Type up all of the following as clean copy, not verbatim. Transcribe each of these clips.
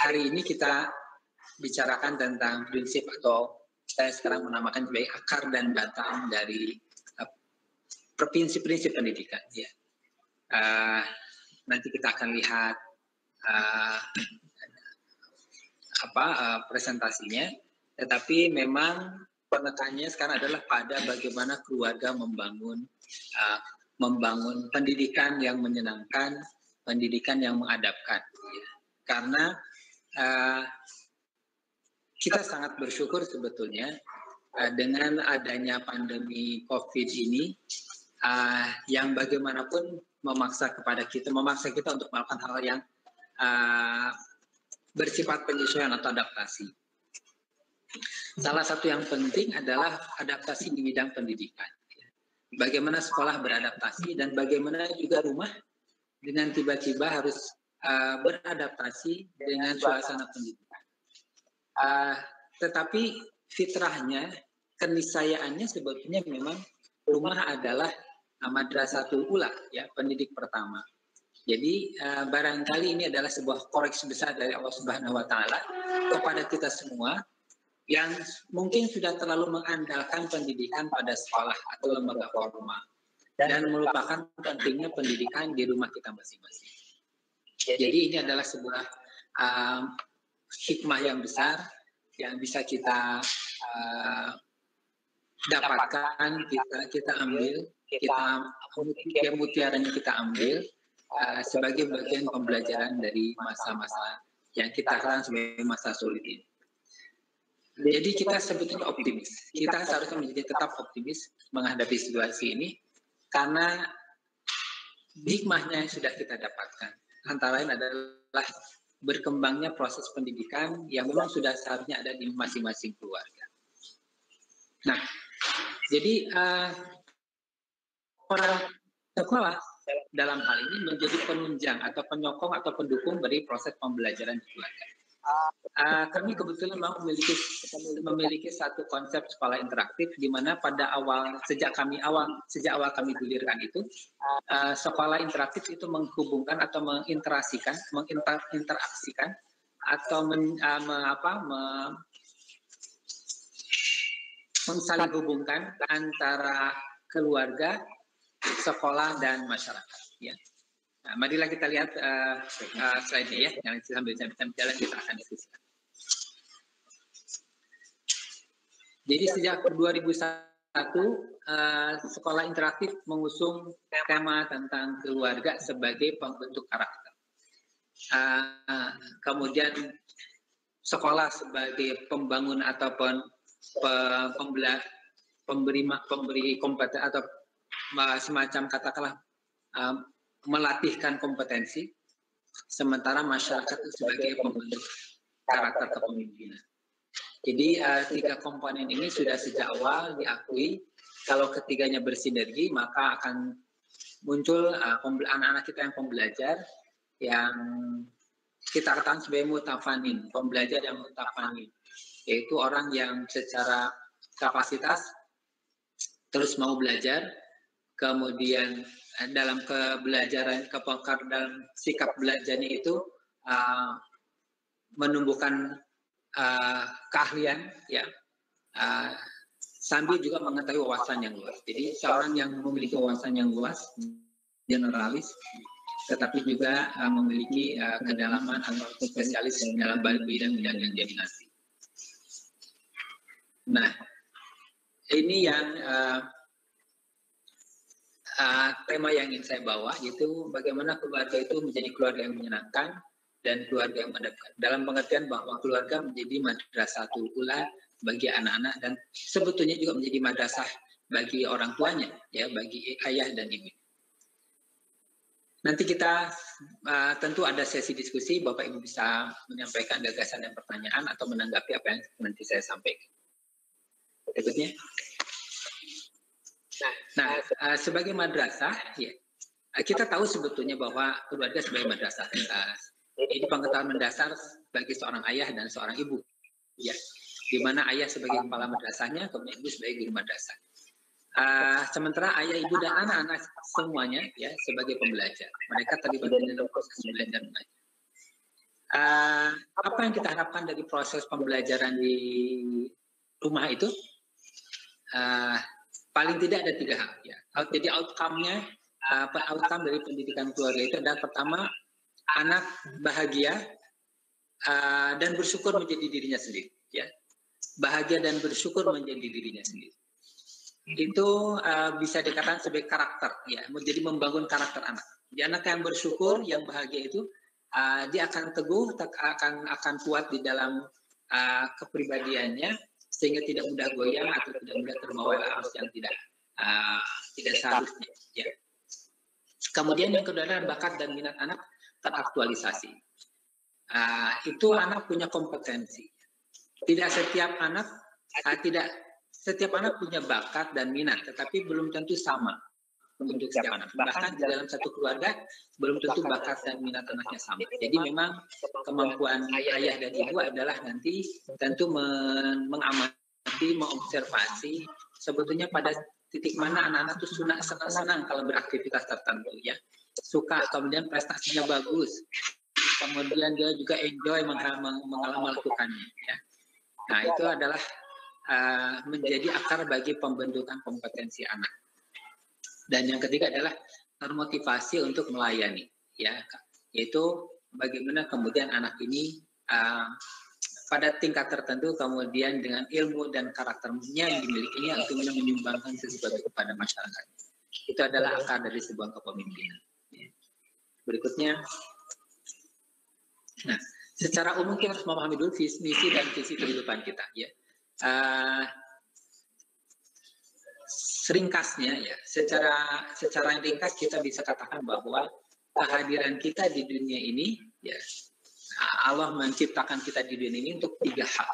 hari ini kita bicarakan tentang prinsip atau saya sekarang menamakan sebagai akar dan batang dari prinsip-prinsip pendidikan. Ya. Nanti kita akan lihat presentasinya, tetapi memang penekanannya sekarang adalah pada bagaimana keluarga membangun pendidikan yang menyenangkan, pendidikan yang mengadapkan. Ya. Karena kita sangat bersyukur sebetulnya dengan adanya pandemi COVID ini yang bagaimanapun memaksa kita untuk melakukan hal yang bersifat penyesuaian atau adaptasi. Salah satu yang penting adalah adaptasi di bidang pendidikan. Bagaimana sekolah beradaptasi dan bagaimana juga rumah dengan tiba-tiba harus beradaptasi dengan suasana pendidikan. Tetapi fitrahnya, keniscayaannya sebetulnya memang rumah adalah madrasatul ula, ya, pendidik pertama. Jadi barangkali ini adalah sebuah koreksi besar dari Allah Subhanahu Wa Taala kepada kita semua yang mungkin sudah terlalu mengandalkan pendidikan pada sekolah atau lembaga formal dan melupakan pentingnya pendidikan di rumah kita masing-masing. Jadi ini adalah sebuah hikmah yang besar yang bisa kita dapatkan, kita ambil, mutiaranya kita ambil sebagai bagian pembelajaran dari masa-masa yang kita kenal sebagai masa sulit ini. Jadi kita sebetulnya optimis. Kita seharusnya menjadi tetap optimis menghadapi situasi ini karena hikmahnya yang sudah kita dapatkan. Antara lain adalah berkembangnya proses pendidikan yang memang sudah seharusnya ada di masing-masing keluarga. Nah, jadi orang sekolah dalam hal ini menjadi penunjang atau penyokong atau pendukung dari proses pembelajaran di keluarga. Kami kebetulan memiliki satu konsep sekolah interaktif di mana pada sejak awal kami gulirkan itu sekolah interaktif itu menghubungkan atau menginteraksikan atau saling hubungkan antara keluarga, sekolah dan masyarakat. Ya. Nah, marilah kita lihat slide-nya ya, yang sambil jalan kita akan diskusikan. Jadi sejak 2001 sekolah interaktif mengusung tema tentang keluarga sebagai pembentuk karakter. Kemudian sekolah sebagai pembangun ataupun pemberi kompeten atau semacam katakanlah melatihkan kompetensi, sementara masyarakat itu sebagai pembentuk karakter kepemimpinan. Jadi tiga komponen ini sudah sejak awal diakui. Kalau ketiganya bersinergi, maka akan muncul anak-anak kita yang pembelajar yang kita katakan sebagai mutafanin, pembelajar yang mutafanin, yaitu orang yang secara kapasitas terus mau belajar, kemudian dalam dalam sikap belajarnya itu menumbuhkan keahlian, ya, sambil juga mengetahui wawasan yang luas. Jadi seorang yang memiliki wawasan yang luas, generalis, tetapi juga memiliki kedalaman atau spesialis dalam bidang-bidang yang dia minati. Nah, ini yang tema yang ingin saya bawa, yaitu bagaimana keluarga itu menjadi keluarga yang menyenangkan dan keluarga yang menadapkan. Dalam pengertian bahwa keluarga menjadi madrasatul ula bagi anak-anak dan sebetulnya juga menjadi madrasah bagi orang tuanya, ya, bagi ayah dan ibu. Nanti kita tentu ada sesi diskusi, Bapak Ibu bisa menyampaikan gagasan dan pertanyaan atau menanggapi apa yang nanti saya sampaikan. Berikutnya. Nah, sebagai madrasah, ya, kita tahu sebetulnya bahwa keluarga sebagai madrasah. Ini pengetahuan mendasar bagi seorang ayah dan seorang ibu, ya, di mana ayah sebagai kepala madrasahnya, kemudian ibu sebagai guru madrasah. Sementara ayah, ibu dan anak-anak semuanya, ya, sebagai pembelajar. Mereka terlibat dalam proses belajar mengajar. Apa yang kita harapkan dari proses pembelajaran di rumah itu? Paling tidak ada 3 hal ya. Jadi outcome-nya, outcome dari pendidikan keluarga itu adalah pertama, anak bahagia dan bersyukur menjadi dirinya sendiri ya. Bahagia dan bersyukur menjadi dirinya sendiri. Itu bisa dikatakan sebagai karakter ya, jadi membangun karakter anak. Jadi anak yang bersyukur, yang bahagia itu dia akan teguh, akan kuat di dalam kepribadiannya, sehingga tidak mudah goyang atau tidak mudah terbawa arus yang tidak seharusnya. Ya. Kemudian yang kedua adalah bakat dan minat anak teraktualisasi. Itu anak punya kompetensi. Tidak setiap anak punya bakat dan minat, tetapi belum tentu sama untuk setiap anak. Bahkan di dalam satu keluarga belum tentu bakat dan minat anaknya sama. Jadi memang kemampuan ayah dan ibu adalah nanti tentu mengamati, mengobservasi sebetulnya pada titik mana anak-anak itu senang kalau beraktivitas tertentu ya. Suka, kemudian prestasinya bagus. Kemudian dia juga enjoy melakukannya ya. Nah, itu adalah menjadi akar bagi pembentukan kompetensi anak. Dan yang ketiga adalah termotivasi untuk melayani, ya, yaitu bagaimana kemudian anak ini pada tingkat tertentu kemudian dengan ilmu dan karakternya yang dimilikinya untuk menyumbangkan sesuatu kepada masyarakat. Itu adalah akar dari sebuah kepemimpinan. Berikutnya, nah, secara umum kita harus memahami dulu misi dan visi kehidupan kita, ya. Seringkasnya ya, secara ringkas kita bisa katakan bahwa kehadiran kita di dunia ini ya, Allah menciptakan kita di dunia ini untuk 3 hal.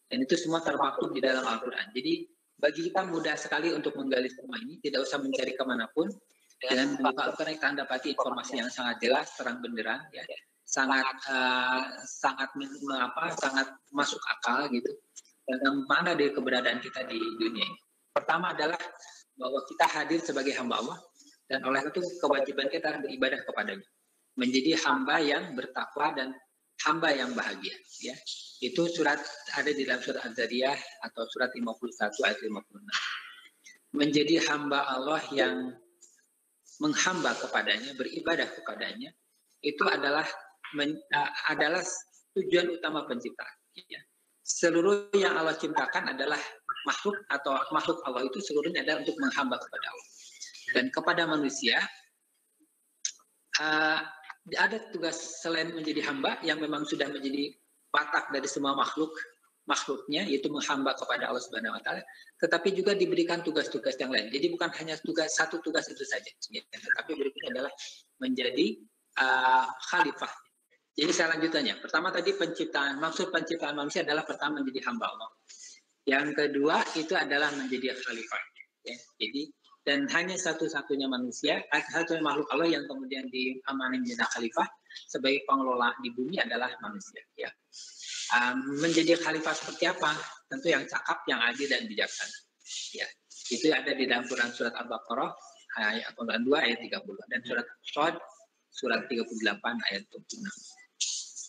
Dan itu semua termaktub di dalam Al-Quran. Jadi bagi kita mudah sekali untuk menggali semua ini, tidak usah mencari kemanapun. Dengan membuka Al-Quran kita dapati informasi yang sangat jelas, terang benderang, ya, sangat masuk akal gitu. Dan mana dari keberadaan kita di dunia ini. Pertama adalah bahwa kita hadir sebagai hamba Allah dan oleh itu kewajiban kita beribadah kepadanya. Menjadi hamba yang bertakwa dan hamba yang bahagia. Ya. Itu ada di dalam surat Az-Zariyah atau surat 51 ayat 56. Menjadi hamba Allah yang menghamba kepadanya, beribadah kepadanya, itu adalah tujuan utama penciptaan. Ya. Seluruh yang Allah ciptakan adalah makhluk atau makhluk Allah itu seluruhnya adalah untuk menghamba kepada Allah. Dan kepada manusia ada tugas selain menjadi hamba yang memang sudah menjadi watak dari semua makhluknya, yaitu menghamba kepada Allah Subhanahu Wa Taala. Tetapi juga diberikan tugas-tugas yang lain. Jadi bukan hanya satu tugas itu saja, tetapi berikutnya adalah menjadi khalifah. Jadi saya lanjutannya. Pertama tadi maksud penciptaan manusia adalah pertama menjadi hamba Allah. Yang kedua itu adalah menjadi khalifah. Ya. Jadi dan hanya satu-satunya manusia, satu makhluk Allah yang kemudian diamanahi menjadi khalifah sebagai pengelola di bumi adalah manusia. Ya. Menjadi khalifah seperti apa? Tentu yang cakap, yang adil dan bijaksana. Ya. Itu ada di dalam Quran surat Al-Baqarah ayat 2 ayat 30 dan surat Shad surat 38 ayat 26.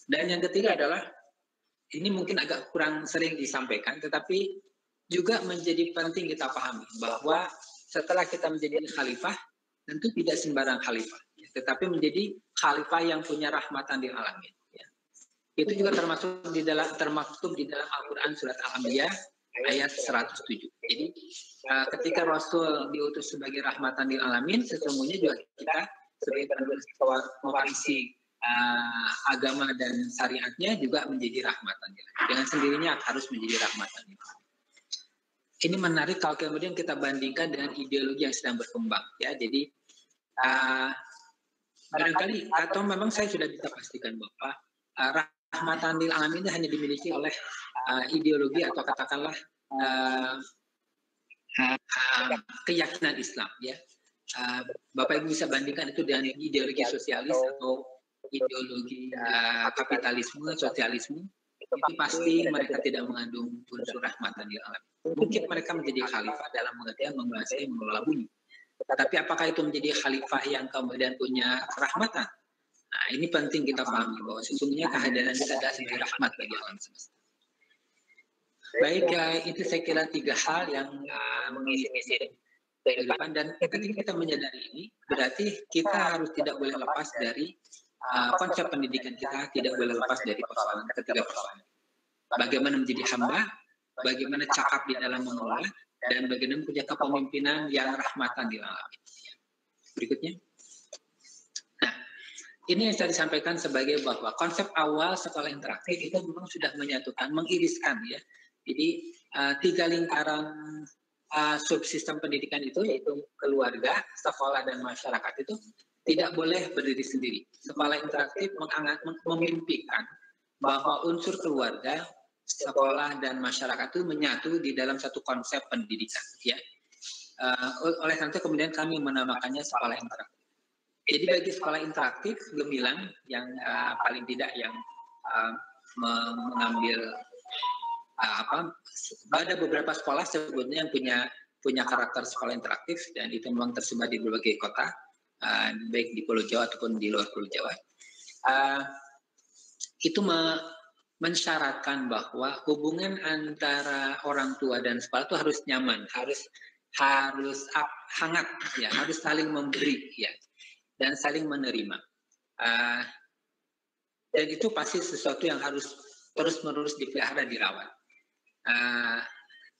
Dan yang ketiga adalah, ini mungkin agak kurang sering disampaikan, tetapi juga menjadi penting kita pahami bahwa setelah kita menjadi khalifah, tentu tidak sembarang khalifah, tetapi menjadi khalifah yang punya rahmatan lil alamin. Ya. Itu juga termaktub di dalam Al-Quran surat Al-Anbiya ayat 107. Jadi ketika Rasul diutus sebagai rahmatan lil alamin, sesungguhnya juga kita sebagai mewarisi agama dan syariatnya juga menjadi rahmatan. Dengan sendirinya harus menjadi rahmatan. Ini menarik kalau kemudian kita bandingkan dengan ideologi yang sedang berkembang. Ya, jadi barangkali atau memang saya sudah bisa pastikan bahwa rahmatan lil alamin ini hanya dimiliki oleh ideologi atau katakanlah keyakinan Islam. Ya, Bapak Ibu bisa bandingkan itu dengan ideologi sosialis atau ideologi kapitalisme, sosialisme, itu pasti mereka tidak mengandung unsur rahmatan lil alamin. Mungkin mereka menjadi khalifah dalam pengertian menguasai mengelola bumi. Tapi apakah itu menjadi khalifah yang kemudian punya rahmatan? Nah, ini penting kita pahami bahwa sesungguhnya kehadiran kita adalah sebagai rahmat bagi alam semesta. Baik, itu saya kira 3 hal yang mengisi kehidupan, dan ketika kita menyadari ini, berarti kita harus tidak boleh lepas dari konsep pendidikan kita, tidak boleh lepas dari persoalan ketiga persoalan. Bagaimana menjadi hamba, bagaimana cakap di dalam mengelola, dan bagaimana punya kepemimpinan yang rahmatan di dalam. Berikutnya. Nah, ini yang saya disampaikan sebagai bahwa konsep awal sekolah interaktif itu memang sudah menyatukan, mengiriskan ya. Jadi 3 lingkaran subsistem pendidikan itu, yaitu keluarga, sekolah, dan masyarakat itu tidak boleh berdiri sendiri. Sekolah interaktif memimpikan bahwa unsur keluarga, sekolah, dan masyarakat itu menyatu di dalam satu konsep pendidikan. Ya. Oleh karena itu kemudian kami menamakannya sekolah interaktif. Jadi bagi sekolah interaktif gemilang yang paling tidak yang mengambil ada beberapa sekolah sebetulnya yang punya karakter sekolah interaktif, dan itu memang tersebar di berbagai kota, baik di Pulau Jawa ataupun di luar Pulau Jawa. Itu mensyaratkan bahwa hubungan antara orang tua dan sekolah itu harus nyaman, harus hangat, ya, harus saling memberi, ya, dan saling menerima. Dan itu pasti sesuatu yang harus terus-menerus dipelihara, dirawat.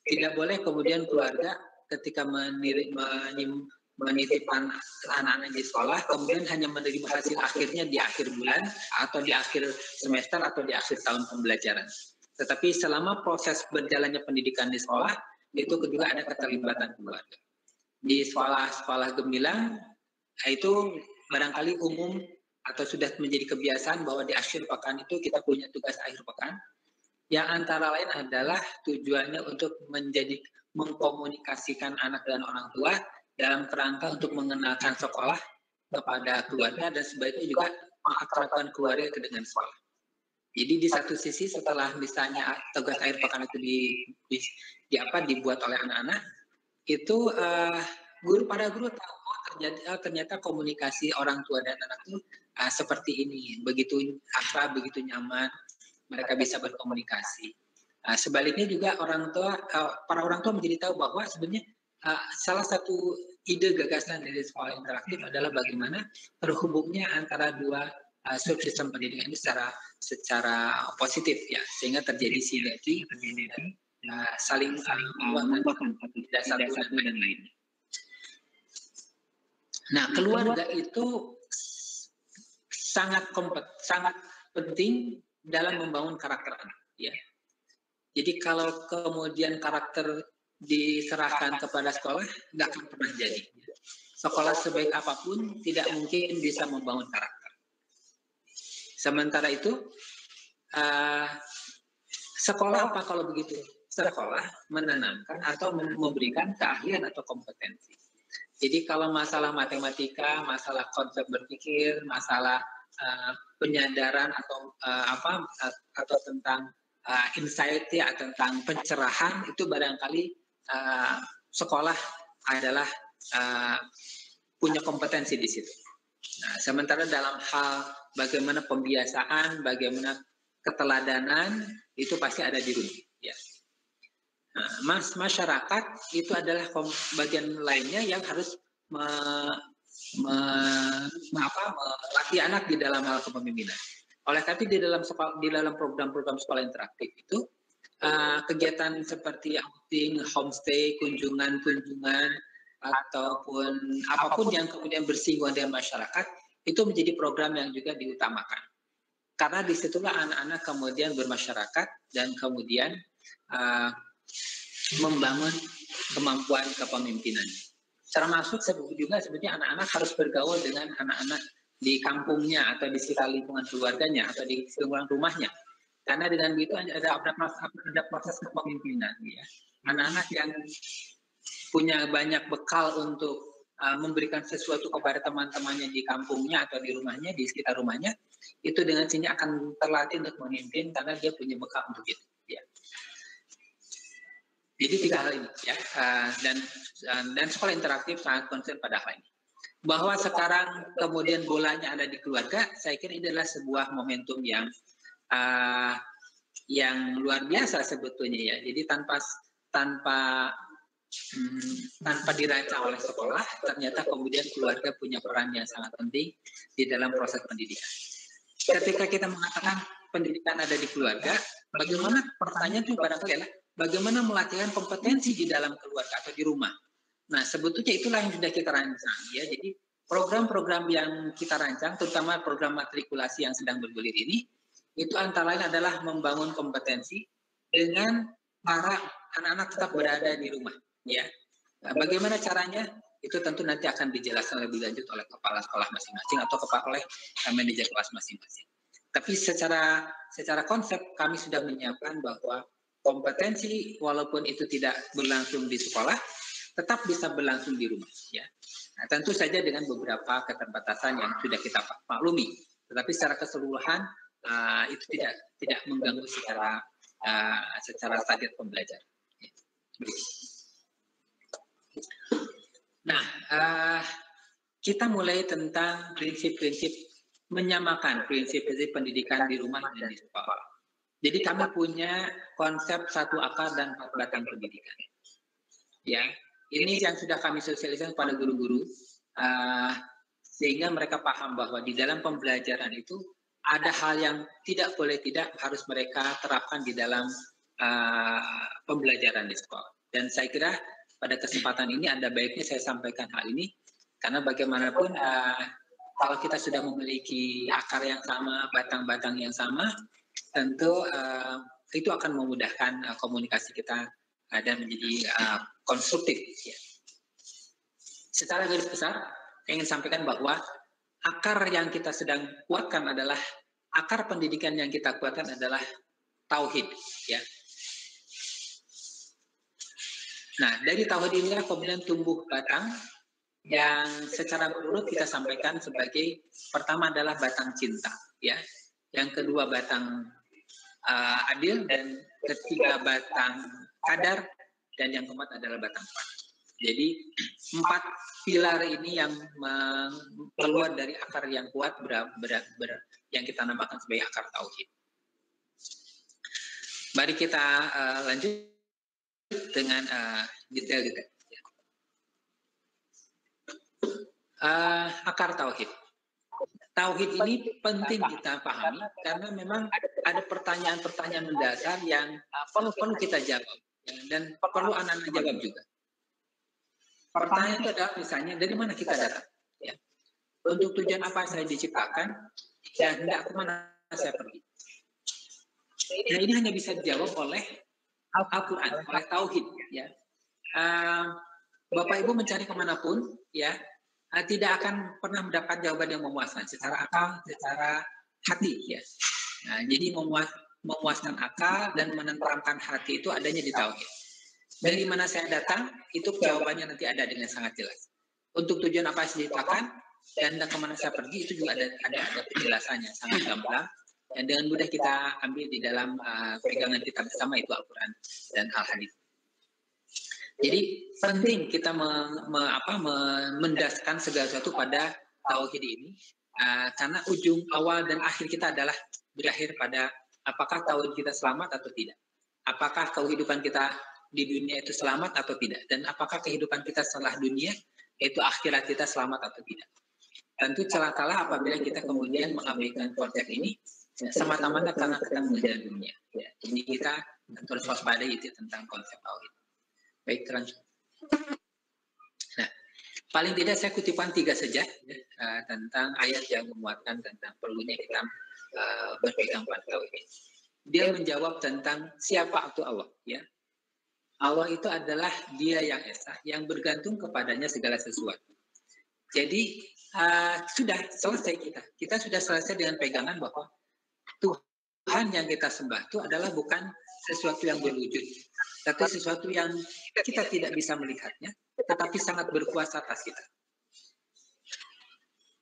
Tidak boleh kemudian keluarga ketika menitipkan anak-anak di sekolah kemudian hanya menerima hasil akhirnya di akhir bulan atau di akhir semester atau di akhir tahun pembelajaran. Tetapi selama proses berjalannya pendidikan di sekolah itu juga ada keterlibatan keluarga. Di sekolah-sekolah gemilang itu barangkali umum atau sudah menjadi kebiasaan bahwa di akhir pekan itu kita punya tugas akhir pekan, yang antara lain adalah tujuannya untuk mengkomunikasikan anak dan orang tua dalam kerangka untuk mengenalkan sekolah kepada keluarga, dan sebaiknya juga mengakrabkan keluarga dengan sekolah. Jadi di satu sisi setelah misalnya tugas akhir pekan itu dibuat oleh anak-anak, itu guru tahu ternyata komunikasi orang tua dan anak itu seperti ini, begitu akrab, begitu nyaman, mereka bisa berkomunikasi. Sebaliknya juga para orang tua menjadi tahu bahwa sebenarnya salah satu ide gagasan dari sekolah interaktif adalah bagaimana terhubungnya antara dua subsistem pendidikan ini secara positif, ya, sehingga terjadi sinergi dan saling menguatkan satu dan lain. Nah, keluarga itu sangat penting dalam membangun karakter anak, ya. Jadi kalau kemudian karakter diserahkan kepada sekolah, nggak akan pernah jadi. Sekolah sebaik apapun tidak mungkin bisa membangun karakter. Sementara itu, sekolah apa kalau begitu? Sekolah menanamkan atau memberikan keahlian atau kompetensi. Jadi kalau masalah matematika, masalah konsep berpikir, masalah penyadaran atau tentang insight, ya, tentang pencerahan, itu barangkali sekolah adalah punya kompetensi di situ. Nah, sementara dalam hal bagaimana pembiasaan, bagaimana keteladanan, itu pasti ada di rumah. Ya. Nah, masyarakat itu adalah bagian lainnya yang harus melatih anak di dalam hal kepemimpinan. Oleh karena di dalam program-program sekolah interaktif itu kegiatan seperti outing, homestay, kunjungan ataupun apapun yang kemudian bersinggungan dengan masyarakat itu menjadi program yang juga diutamakan. Karena disitulah anak-anak kemudian bermasyarakat dan kemudian membangun kemampuan kepemimpinan. Termasuk juga sebetulnya anak-anak harus bergaul dengan anak-anak di kampungnya atau di sekitar lingkungan keluarganya atau di lingkungan rumahnya. Karena dengan begitu ada proses kepemimpinan, ya. Anak-anak yang punya banyak bekal untuk memberikan sesuatu kepada teman-temannya di kampungnya atau di rumahnya, di sekitar rumahnya, itu dengan sini akan terlatih untuk memimpin karena dia punya bekal untuk itu. Ya. Jadi 3 hal ini, ya, dan sekolah interaktif sangat concern pada hal ini. bahwa sekarang kemudian bolanya ada di keluarga, saya kira ini adalah sebuah momentum yang luar biasa sebetulnya ya. Jadi tanpa dirancang oleh sekolah, ternyata kemudian keluarga punya peran yang sangat penting di dalam proses pendidikan. Ketika kita mengatakan pendidikan ada di keluarga, bagaimana pertanyaan itu barangkali adalah bagaimana melatihkan kompetensi di dalam keluarga atau di rumah. Nah, sebetulnya itulah yang sudah kita rancang ya. Jadi program-program yang kita rancang, terutama program matrikulasi yang sedang bergulir ini, itu antara lain adalah membangun kompetensi dengan para anak-anak tetap berada di rumah ya. Nah, bagaimana caranya? Itu tentu nanti akan dijelaskan lebih lanjut oleh kepala sekolah masing-masing atau oleh manajer kelas masing-masing. Tapi secara konsep kami sudah menyiapkan bahwa kompetensi walaupun itu tidak berlangsung di sekolah tetap bisa berlangsung di rumah ya. Nah, tentu saja dengan beberapa keterbatasan yang sudah kita maklumi, tetapi secara keseluruhan itu tidak mengganggu secara target pembelajaran. Nah, kita mulai tentang prinsip-prinsip menyamakan prinsip-prinsip pendidikan di rumah dan di sekolah. Jadi kami punya konsep 1 akar dan 4 batang pendidikan. Ya, ini yang sudah kami sosialisasikan kepada guru-guru sehingga mereka paham bahwa di dalam pembelajaran itu ada hal yang tidak harus mereka terapkan di dalam pembelajaran di sekolah. Dan saya kira pada kesempatan ini ada baiknya saya sampaikan hal ini karena bagaimanapun kalau kita sudah memiliki akar yang sama, batang-batang yang sama, tentu itu akan memudahkan komunikasi kita dan menjadi konstruktif. Ya. Secara garis besar, saya ingin sampaikan bahwa akar yang kita sedang kuatkan adalah akar pendidikan yang kita kuatkan adalah tauhid. Ya. Nah, dari tauhid inilah kemudian tumbuh batang yang secara menurut kita sampaikan sebagai pertama adalah batang cinta, ya. Yang kedua batang adil dan ketiga batang kadar dan yang keempat adalah batang pan. Jadi 4 pilar ini yang keluar dari akar yang kuat yang kita namakan sebagai akar tauhid. Mari kita lanjut dengan detail-detail. Akar tauhid. Tauhid ini penting kita pahami karena memang ada pertanyaan-pertanyaan mendasar yang perlu kita jawab dan perlu anak-anak jawab juga. Pertanyaan itu adalah misalnya dari mana kita datang? Ya. Untuk tujuan apa saya diciptakan dan hendak kemana saya pergi? Nah ini hanya bisa dijawab oleh Al-Quran, oleh tauhid. Ya. Bapak Ibu mencari kemanapun, ya tidak akan pernah mendapat jawaban yang memuaskan secara akal, secara hati. Ya. Nah, jadi memuaskan akal dan menenteramkan hati itu adanya di tauhid. Dari mana saya datang, itu jawabannya nanti ada dengan sangat jelas. Untuk tujuan apa saya diciptakan dan kemana saya pergi itu juga ada penjelasannya sangat gamblang. Dan dengan mudah kita ambil di dalam pegangan kita bersama itu Al-Quran dan Al-Hadis. Jadi penting kita mendasarkan segala sesuatu pada tauhid ini karena ujung awal dan akhir kita adalah berakhir pada apakah tauhid kita selamat atau tidak. Apakah kehidupan kita di dunia itu selamat atau tidak. Dan apakah kehidupan kita setelah dunia yaitu akhirat kita selamat atau tidak. Tentu celakalah apabila kita kemudian mengabaikan konsep ini semata-mata karena kita mengejar dunia. Ya. Jadi kita terus waspada itu tentang konsep tauhid. Baik, lanjut. Nah, paling tidak saya kutipan 3 saja tentang ayat yang memuatkan tentang perlunya kita berpegang pada tauhid. Dia menjawab tentang siapa itu Allah. Ya. Allah itu adalah Dia yang esa, yang bergantung kepadanya segala sesuatu. Jadi sudah selesai kita. Kita sudah selesai dengan pegangan bahwa Tuhan yang kita sembah itu adalah bukan sesuatu yang berwujud, tapi sesuatu yang kita tidak bisa melihatnya, tetapi sangat berkuasa atas kita.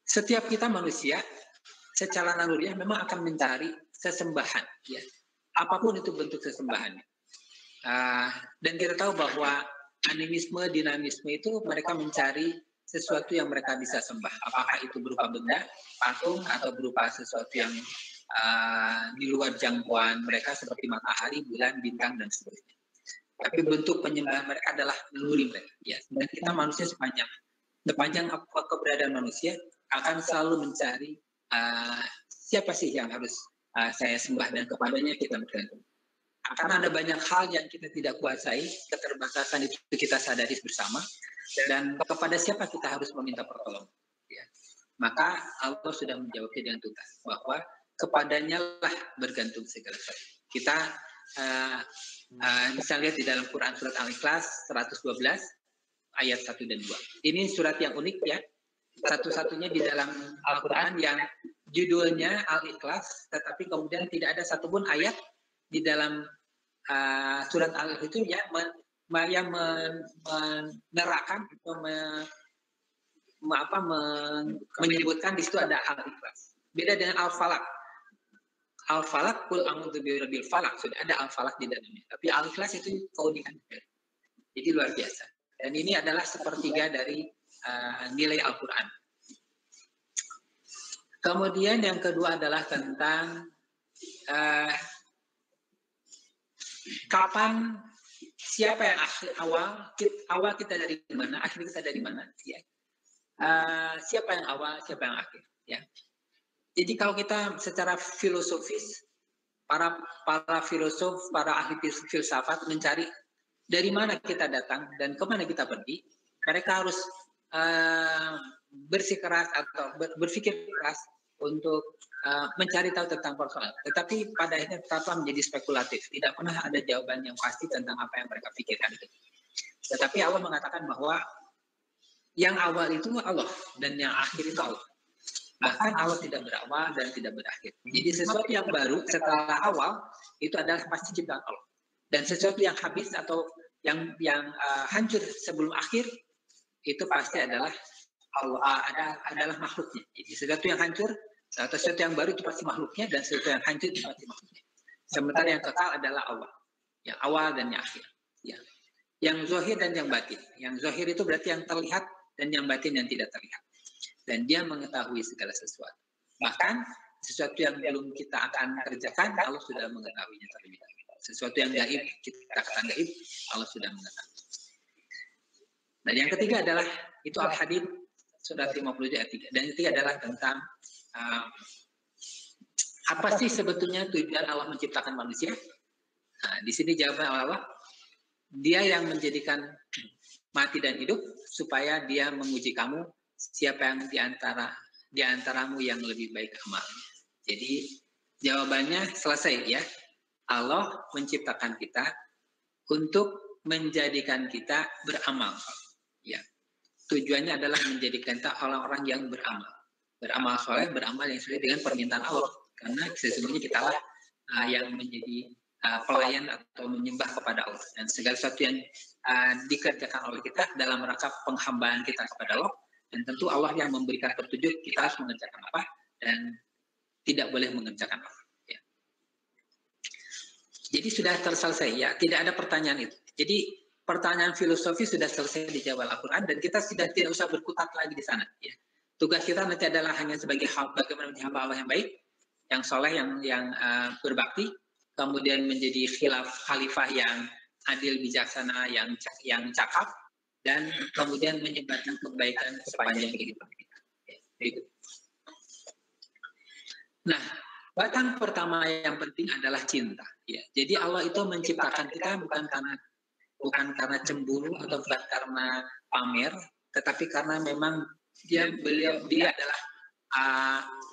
Setiap kita manusia, secara naluriah memang akan mencari sesembahan, ya. Apapun itu bentuk sesembahannya. Dan kita tahu bahwa animisme, dinamisme itu mereka mencari sesuatu yang mereka bisa sembah. Apakah itu berupa benda, patung, atau berupa sesuatu yang di luar jangkauan mereka seperti matahari, bulan, bintang, dan sebagainya. Tapi bentuk penyembahan mereka adalah naluri mereka. Ya, dan kita manusia sepanjang keberadaan manusia akan selalu mencari siapa sih yang harus saya sembah, dan kepadanya kita bergantung. Karena ada banyak hal yang kita tidak kuasai, keterbatasan itu kita sadari bersama, dan kepada siapa kita harus meminta pertolongan. Ya. Maka Allah sudah menjawabnya dengan tuntas bahwa kepadanya lah bergantung segala sesuatu. Kita bisa lihat di dalam Quran surat Al-Ikhlas 112 ayat 1 dan 2. Ini surat yang unik ya. Satu-satunya di dalam Al-Quran yang judulnya Al-Ikhlas, tetapi kemudian tidak ada satupun ayat di dalam surat Al-Ikhlas itu yang menerangkan atau menyebutkan di situ ada Al-Ikhlas. Beda dengan Al-Falaq. Al-Falaq, qul a'udzu birabbil falaq, sudah ada Al-Falaq di dalamnya. Tapi Al-Ikhlas itu keunikan. Jadi luar biasa. Dan ini adalah sepertiga dari nilai Al-Quran. Kemudian yang kedua adalah tentang kapan, siapa yang awal kita dari mana, akhir kita dari mana, ya. Siapa yang awal, siapa yang akhir, ya. Jadi kalau kita secara filosofis, para filosof, para ahli filsafat mencari dari mana kita datang dan kemana kita pergi, mereka harus bersikeras atau berpikir keras untuk mencari tahu tentang persoalan. Tetapi pada akhirnya tetaplah menjadi spekulatif. Tidak pernah ada jawaban yang pasti tentang apa yang mereka pikirkan. Tetapi Allah mengatakan bahwa yang awal itu Allah dan yang akhir itu Allah. Bahkan Allah tidak berawal dan tidak berakhir. Jadi sesuatu yang baru setelah awal itu adalah pasti ciptaan Allah. Dan sesuatu yang habis atau yang hancur sebelum akhir itu pasti adalah Allah, adalah makhluknya. Jadi sesuatu yang hancur atau sesuatu yang baru itu pasti makhluknya, dan sesuatu yang hancur itu pasti makhluknya. Sementara yang kekal adalah Allah, yang awal dan yang akhir. Ya. Yang zahir dan yang batin. Yang zahir itu berarti yang terlihat, dan yang batin yang tidak terlihat. Dan dia mengetahui segala sesuatu. Bahkan sesuatu yang belum kita akan kerjakan, Allah sudah mengetahuinya terlebih dahulu. Sesuatu yang gaib, kita katakan gaib, Allah sudah mengetahui. Dan yang ketiga adalah, itu Al-Hadid surat 50 ayat 3. Dan yang ketiga adalah tentang apa sih sebetulnya tujuan Allah menciptakan manusia? Nah, di sini jawaban Allah, dia yang menjadikan mati dan hidup supaya dia menguji kamu siapa yang di antaramu yang lebih baik amalnya. Jadi jawabannya selesai ya. Allah menciptakan kita untuk menjadikan kita beramal. Ya. Tujuannya adalah menjadikan kita orang-orang yang beramal. Beramal soleh, beramal yang sesuai dengan permintaan Allah. Karena sesungguhnya kitalah yang menjadi pelayan atau menyembah kepada Allah. Dan segala sesuatu yang dikerjakan oleh kita dalam rangka penghambaan kita kepada Allah. Dan tentu Allah yang memberikan petunjuk kita harus mengerjakan apa dan tidak boleh mengerjakan apa. Ya. Jadi sudah terselesai ya, tidak ada pertanyaan itu. Jadi pertanyaan filosofi sudah selesai dijawab Al-Quran, dan kita sudah tidak usah berkutat lagi di sana. Ya. Tugas kita nanti adalah hanya sebagai bagaimana menjadi hamba Allah yang baik, yang soleh, yang berbakti, kemudian menjadi khalifah yang adil, bijaksana, yang cakap, dan kemudian menyebarkan kebaikan sepanjang kehidupan kita. Gitu. Nah, batang pertama yang penting adalah cinta. Ya. Jadi Allah itu menciptakan kita bukan karena cemburu atau bukan karena pamer, tetapi karena memang dia adalah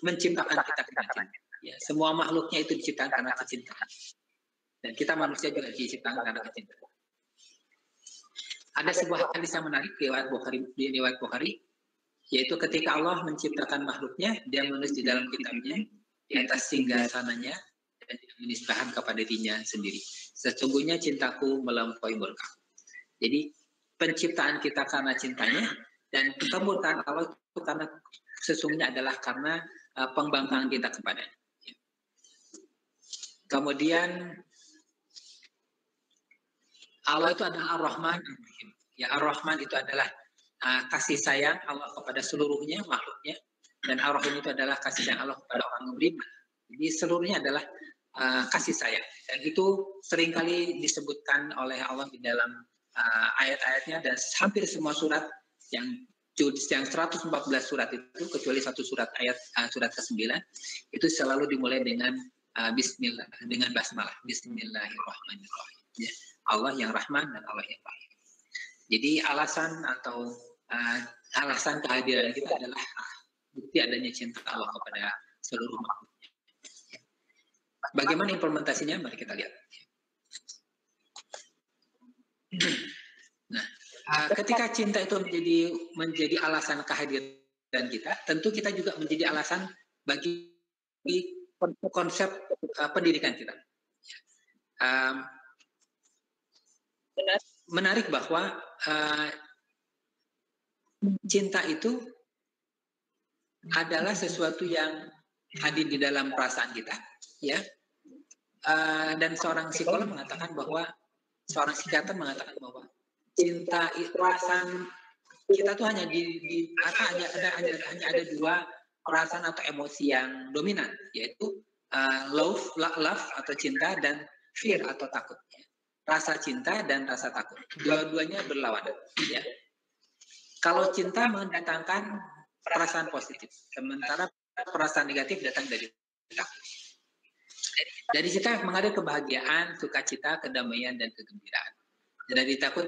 menciptakan kita dengan cinta. Ya, semua makhluknya itu diciptakan karena kecintaan. Dan kita manusia juga diciptakan karena kecintaan. Ada sebuah hadis yang menarik riwayat Bukhari, yaitu ketika Allah menciptakan makhluknya, dia menulis di dalam kitabnya di atas singgasananya dan menisbahkan kepada dirinya sendiri. Sesungguhnya cintaku melampaui murka. Jadi penciptaan kita karena cintanya, dan kemurkaan Allah itu karena sesungguhnya adalah karena pembangkangan kita kepadanya. Kemudian Allah itu adalah Ar-Rahman. Ya, Ar-Rahman itu adalah kasih sayang Allah kepada seluruhnya makhluknya, dan ar-Rahim itu adalah kasih sayang Allah kepada orang yang beriman. Jadi seluruhnya adalah kasih sayang, dan itu seringkali disebutkan oleh Allah di dalam ayat-ayatnya, dan hampir semua surat yang 114 surat itu, kecuali satu surat surat ke-9 itu selalu dimulai dengan Bismillah, dengan basmalah, Bismillahirrahmanirrahim. Ya. Allah yang Rahman dan Allah yang Rahim. Jadi alasan atau alasan kehadiran kita adalah bukti adanya cinta Allah kepada seluruh makhluknya. Bagaimana implementasinya? Mari kita lihat. Nah, ketika cinta itu menjadi alasan kehadiran kita, tentu kita juga menjadi alasan bagi konsep pendidikan kita. Menarik bahwa cinta itu adalah sesuatu yang hadir di dalam perasaan kita, ya. Dan seorang psikolog mengatakan bahwa, seorang psikiater mengatakan bahwa cinta perasaan kita tuh hanya hanya ada dua perasaan atau emosi yang dominan, yaitu love atau cinta, dan fear atau takut. Ya. Rasa cinta dan rasa takut, dua-duanya berlawanan. Ya. Kalau cinta mendatangkan perasaan positif, sementara perasaan negatif datang dari takut. Dari kita mengalir kebahagiaan, sukacita, kedamaian, dan kegembiraan. Dari takut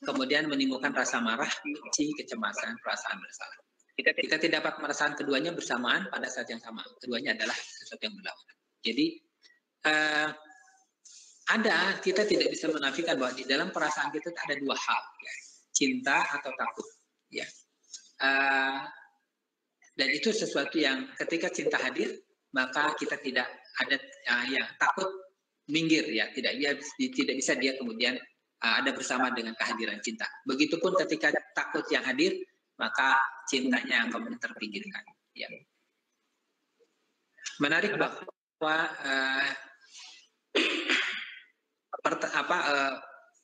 kemudian menimbulkan rasa marah, benci, kecemasan, perasaan bersalah. Kita tidak dapat merasakan keduanya bersamaan pada saat yang sama. Keduanya adalah sesuatu yang berlawanan. Jadi kita tidak bisa menafikan bahwa di dalam perasaan kita ada dua hal, ya. Cinta atau takut. Ya. Dan itu sesuatu yang ketika cinta hadir, maka kita tidak ada takut minggir, ya, tidak bisa dia kemudian ada bersama dengan kehadiran cinta. Begitupun ketika takut yang hadir, maka cintanya yang kemudian terpinggirkan. Ya. Menarik bahwa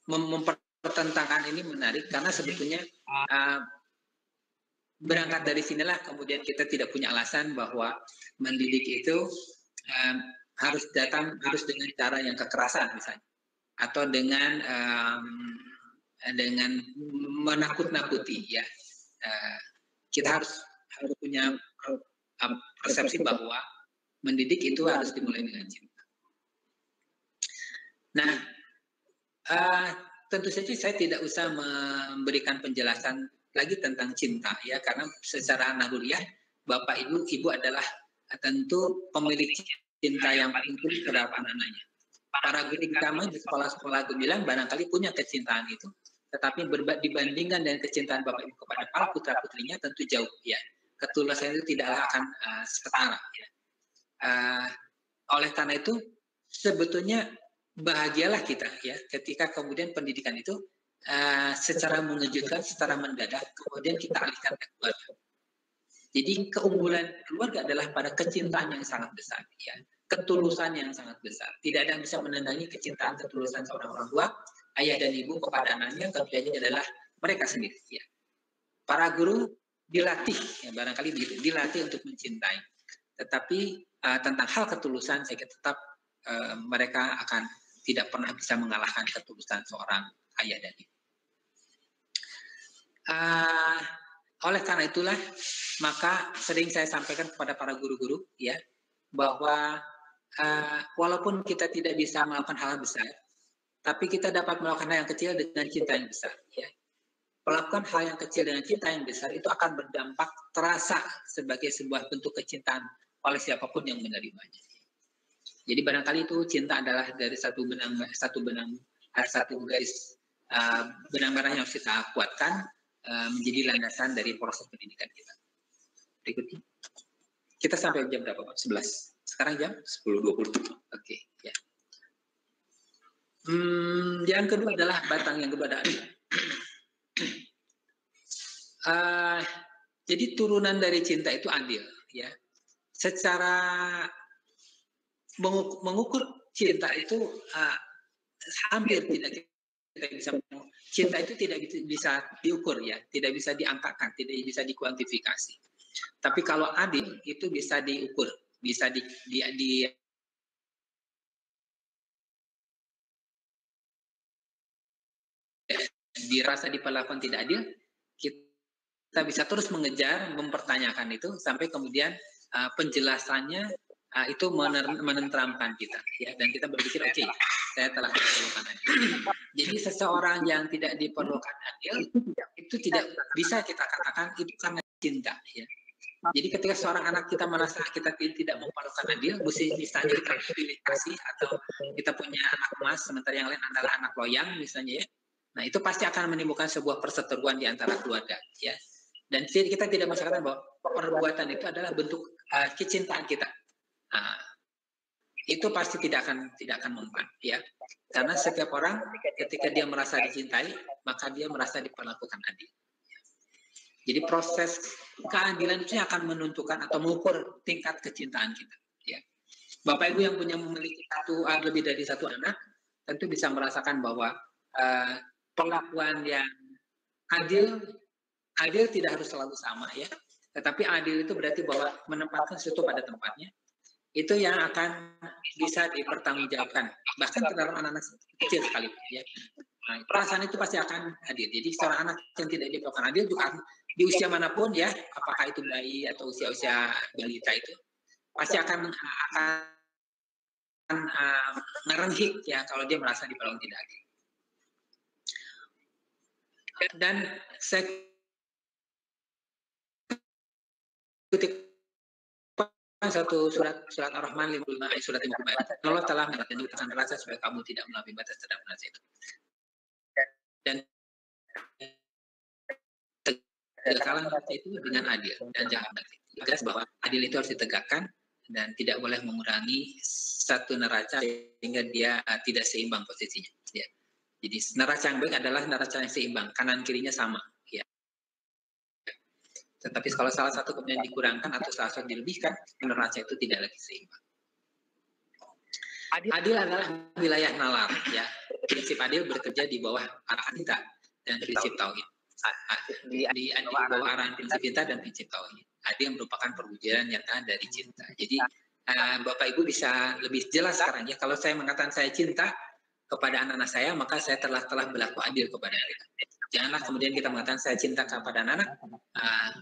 mempertentangkan ini menarik karena sebetulnya berangkat dari sinilah kemudian kita tidak punya alasan bahwa mendidik itu harus dengan cara yang kekerasan misalnya, atau dengan menakut-nakuti, ya. Kita harus punya persepsi bahwa mendidik itu harus dimulai dengan cinta. Nah, tentu saja saya tidak usah memberikan penjelasan lagi tentang cinta, ya, karena secara naluriah bapak ibu adalah tentu pemilik cinta yang paling tinggi terhadap anak-anaknya. Para guru kami di sekolah-sekolah itu bilang barangkali punya kecintaan itu, tetapi dibandingkan dengan kecintaan bapak ibu kepada para putra putrinya tentu jauh, ya. Ketulusan itu tidaklah akan setara, ya. Oleh karena itu sebetulnya bahagialah kita, ya, ketika kemudian pendidikan itu secara mengejutkan, secara mendadak kemudian kita alihkan ke keluarga. Jadi keunggulan keluarga adalah pada kecintaan yang sangat besar, ya, ketulusan yang sangat besar. Tidak ada yang bisa menandingi kecintaan ketulusan seorang orang tua, ayah dan ibu kepada anaknya, tentunya adalah mereka sendiri, ya. Para guru dilatih, ya, barangkali begitu, dilatih untuk mencintai. Tetapi tentang hal ketulusan, saya kira tetap mereka akan tidak pernah bisa mengalahkan ketulusan seorang ayah dan ibu. Oleh karena itulah, maka sering saya sampaikan kepada para guru-guru, ya, bahwa walaupun kita tidak bisa melakukan hal besar, tapi kita dapat melakukan hal yang kecil dengan cinta yang besar, ya. Melakukan hal yang kecil dengan cinta yang besar itu akan berdampak terasa sebagai sebuah bentuk kecintaan oleh siapapun yang menerimanya. Jadi barangkali itu cinta adalah dari satu garis benang merah yang harus kita kuatkan menjadi landasan dari proses pendidikan kita. Berikutnya. Kita sampai jam berapa, Pak? 11. Sekarang jam 10.20. Oke, ya. Yang kedua adalah batang yang kedua adalah jadi turunan dari cinta itu adil, ya. Secara mengukur cinta itu hampir tidak kita bisa cinta itu tidak bisa diukur ya, tidak bisa diangkakan, tidak bisa dikuantifikasi. Tapi kalau adil itu bisa diukur, bisa dirasa diperlakukan tidak adil, kita bisa terus mengejar, mempertanyakan itu sampai kemudian penjelasannya itu menenteramkan kita, ya, dan kita berpikir oke, saya telah diperlukan adil. Jadi seseorang yang tidak diperlukan adil itu tidak bisa kita katakan itu karena cinta, ya. Jadi ketika seorang anak kita merasa kita tidak memerlukan adil, misalnya kita pilih kasih atau kita punya anak emas, sementara yang lain adalah anak loyang misalnya, ya. Nah itu pasti akan menimbulkan sebuah perseteruan di antara keluarga, ya. Dan kita tidak bisa katakan bahwa perbuatan itu adalah bentuk kecintaan kita. Nah, itu pasti tidak akan mempan, ya. Karena setiap orang ketika dia merasa dicintai, maka dia merasa diperlakukan adil. Jadi proses keadilan itu akan menentukan atau mengukur tingkat kecintaan kita, ya. Bapak Ibu yang memiliki lebih dari satu anak tentu bisa merasakan bahwa perlakuan yang adil tidak harus selalu sama, ya. Tetapi adil itu berarti bahwa menempatkan sesuatu pada tempatnya. Itu yang akan bisa dipertanggungjawabkan bahkan terhadap anak-anak kecil sekalipun, ya. Nah, perasaan itu pasti akan hadir. Jadi seorang anak yang tidak diperlakukan adil juga di usia manapun, ya, apakah itu bayi atau usia balita, itu pasti akan ngerengek, ya, kalau dia merasa diperlakukan tidak adil. Dan saya kutip satu surat Ar-Rahman 55 ayat surat 55. Allah telah menentukan rasa supaya kamu tidak melampaui batas terhadap rasa itu. Dan tegakkanlah itu dengan adil dan jangan tegas bahwa adil itu harus ditegakkan dan tidak boleh mengurangi satu neraca sehingga dia tidak seimbang posisinya, ya. Jadi neraca yang baik adalah neraca yang seimbang, kanan kirinya sama, ya. Tetapi kalau salah satu kemudian dikurangkan atau salah satu dilebihkan, neraca itu tidak lagi seimbang. Adil adalah wilayah nalar, ya. Prinsip adil bekerja di bawah arahan cinta dan prinsip tauhid. Di bawah arahan prinsip cinta dan prinsip tauhid. Adil merupakan perwujudan nyata dari cinta. Jadi Bapak Ibu bisa lebih jelas sekarang, ya. Kalau saya mengatakan saya cinta kepada anak-anak saya, maka saya telah berlaku adil kepada mereka. Janganlah kemudian kita mengatakan saya cinta kepada anak-anak,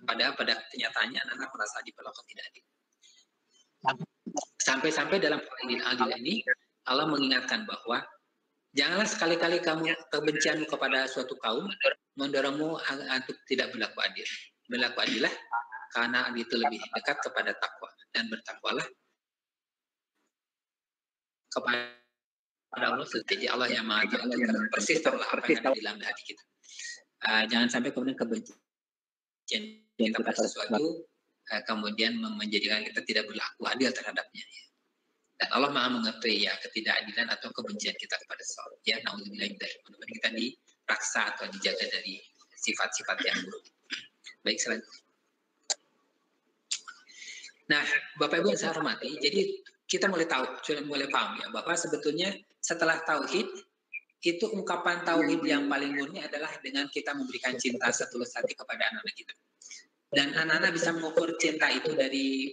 pada kenyataannya anak-anak merasa diperlakukan tidak adil. Sampai-sampai dalam adil ini Allah mengingatkan bahwa janganlah sekali-kali kamu kebencianmu kepada suatu kaum mendorongmu untuk tidak berlaku adil. Berlaku adillah karena itu lebih dekat kepada takwa, dan bertakwalah kepada Allah. Jadi Allah yang Maha Tahu persis tahu apa yang ada di dalam hati kita. Jangan sampai kemudian kebencian kita pada sesuatu kemudian menjadikan kita tidak berlaku adil terhadapnya, ya. Dan Allah Maha mengetahui, ya, ketidakadilan atau kebencian kita kepada seseorang, ya. Nauzubillah min dzalik. Mudah-mudahan kita dipaksa atau dijaga dari sifat-sifat yang buruk. Baik, selanjutnya. Nah, Bapak Ibu yang saya hormati, jadi kita mulai paham, ya, bahwa sebetulnya setelah tauhid itu ungkapan tauhid yang paling murni adalah dengan kita memberikan cinta setulus hati kepada anak-anak kita. Dan anak-anak bisa mengukur cinta itu dari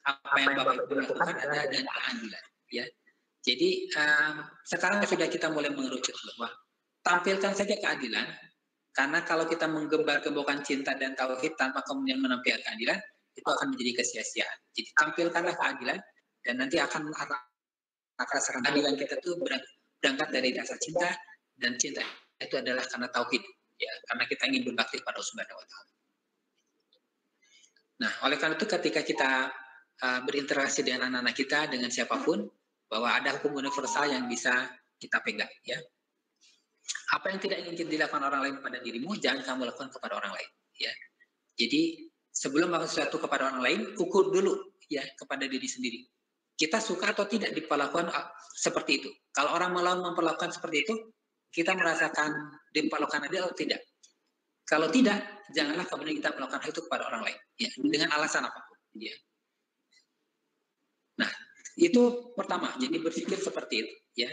apa yang Bapak Ibu lakukan adalah dengan keadilan, ya. Jadi sekarang sudah kita mulai mengerucut bahwa tampilkan saja keadilan, karena kalau kita menggembar-gemborkan cinta dan tauhid tanpa kemudian menampilkan keadilan, itu akan menjadi kesia-siaan. Jadi tampilkanlah keadilan, dan nanti akan rasakan keadilan kita tuh berangkat dari rasa cinta, dan cinta itu adalah karena tauhid, ya, karena kita ingin berbakti pada Allah Subhanahu wa Ta'ala. Nah, oleh karena itu ketika kita berinteraksi dengan anak-anak kita, dengan siapapun, bahwa ada hukum universal yang bisa kita pegang, ya. Apa yang tidak ingin dilakukan orang lain pada dirimu, jangan kamu lakukan kepada orang lain, ya. Jadi sebelum melakukan sesuatu kepada orang lain, ukur dulu, ya, kepada diri sendiri. Kita suka atau tidak diperlakukan seperti itu. Kalau orang memperlakukan seperti itu, kita merasakan diperlakukan adil atau tidak. Kalau tidak, janganlah kemudian kita melakukan hal itu kepada orang lain, ya, dengan alasan apapun, ya. Nah, itu pertama. Jadi berpikir seperti itu, ya.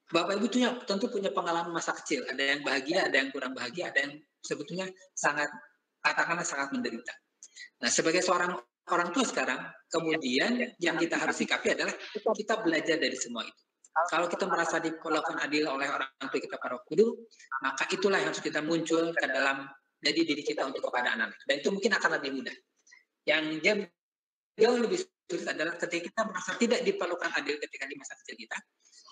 Bapak Ibu tentu punya pengalaman masa kecil, ada yang bahagia, ada yang kurang bahagia, ada yang sebetulnya sangat, katakanlah sangat menderita. Nah, sebagai seorang orang tua sekarang, kemudian yang kita harus sikapi adalah kita belajar dari semua itu. Kalau kita merasa diperlakukan adil oleh orang tua kita pada waktu itu, maka itulah yang harus kita muncul ke dalam jadi diri kita untuk kepada anak. Dan itu mungkin akan lebih mudah. Yang jauh lebih sulit adalah ketika kita merasa tidak diperlukan adil ketika di masa kecil kita,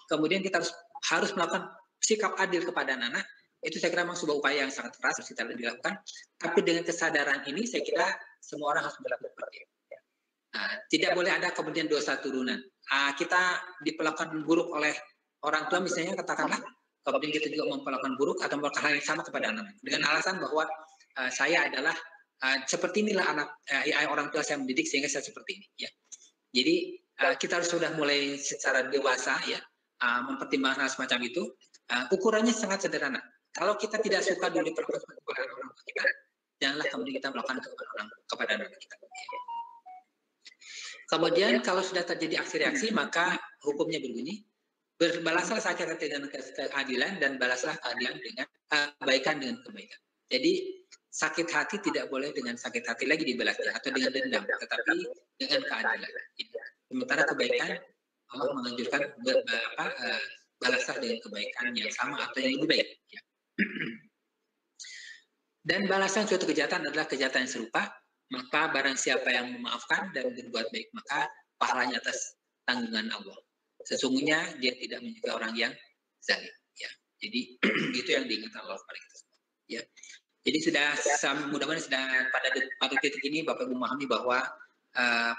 kemudian kita harus melakukan sikap adil kepada anak-anak. Itu saya kira memang sebuah upaya yang sangat keras harus kita dilakukan. Tapi dengan kesadaran ini saya kira semua orang harus berlaku seperti itu. Tidak boleh ada kemudian dosa turunan. Kita diperlakukan buruk oleh orang tua misalnya, katakanlah, kemudian kita juga memperlakukan buruk atau melakukan hal yang sama kepada anak dengan alasan bahwa saya adalah seperti inilah anak orang tua saya mendidik sehingga saya seperti ini. Ya. Jadi kita harus sudah mulai secara dewasa ya mempertimbangkan hal semacam itu. Ukurannya sangat sederhana. Kalau kita tidak suka dulu diperlakukan kepada orang tua kita, janganlah kemudian kita melakukan kepada anak kita. Kemudian kalau sudah terjadi aksi reaksi, maka hukumnya berbunyi, berbalaslah sakit hati dengan keadilan dan balaslah keadilan dengan kebaikan dengan kebaikan. Jadi sakit hati tidak boleh dengan sakit hati lagi dibalasnya atau dengan dendam, tetapi dengan keadilan. Sementara kebaikan Allah menganjurkan balaslah dengan kebaikan yang sama atau yang lebih baik. Ya. Dan balasan suatu kejahatan adalah kejahatan yang serupa. Maka barang siapa yang memaafkan dan berbuat baik, maka pahalanya atas tanggungan Allah. Sesungguhnya dia tidak menyukai orang yang zalim. Ya. Jadi itu yang diingatkan Allah kepada kita. Ya. Jadi mudah-mudahan sudah pada titik ini Bapak Ibu memahami bahwa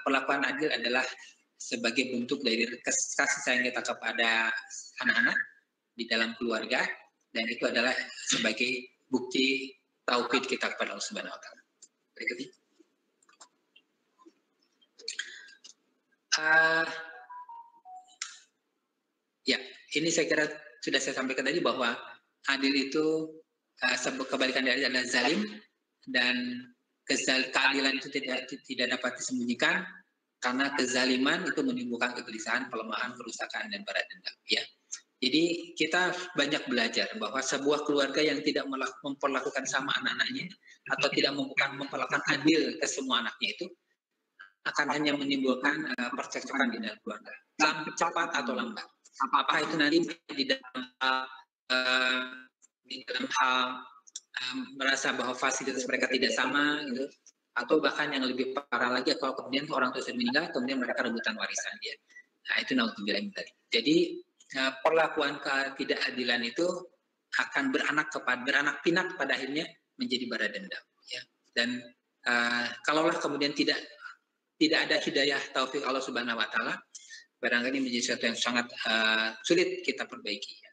perlakuan adil adalah sebagai bentuk dari kasih sayang kita kepada anak-anak di dalam keluarga, dan itu adalah sebagai bukti tauhid kita kepada Allah Subhanahu wa taala. Berikutnya. Ya, ini saya kira sudah saya sampaikan tadi bahwa adil itu kebalikan dari adalah zalim, dan keadilan itu tidak dapat disembunyikan karena kezaliman itu menimbulkan kegelisahan, pelemahan, kerusakan, dan barat dendam. Ya. Jadi kita banyak belajar bahwa sebuah keluarga yang tidak memperlakukan sama anak-anaknya atau tidak memperlakukan adil ke semua anaknya itu akan hanya menimbulkan percekcokan di dalam keluarga, cepat atau lambat. Apakah itu nanti di dalam hal merasa bahwa fasilitas mereka tidak sama, gitu, atau bahkan yang lebih parah lagi kalau kemudian orang tua sudah meninggal, kemudian mereka rebutan warisan dia. Nah itu naudzubillah min dzalik. Jadi perlakuan ketidakadilan itu akan beranak pinak pada akhirnya menjadi bara dendam. Ya. Dan kalaulah kemudian tidak ada hidayah taufik Allah Subhanahu wa taala, barangkali menjadi sesuatu yang sangat sulit kita perbaiki.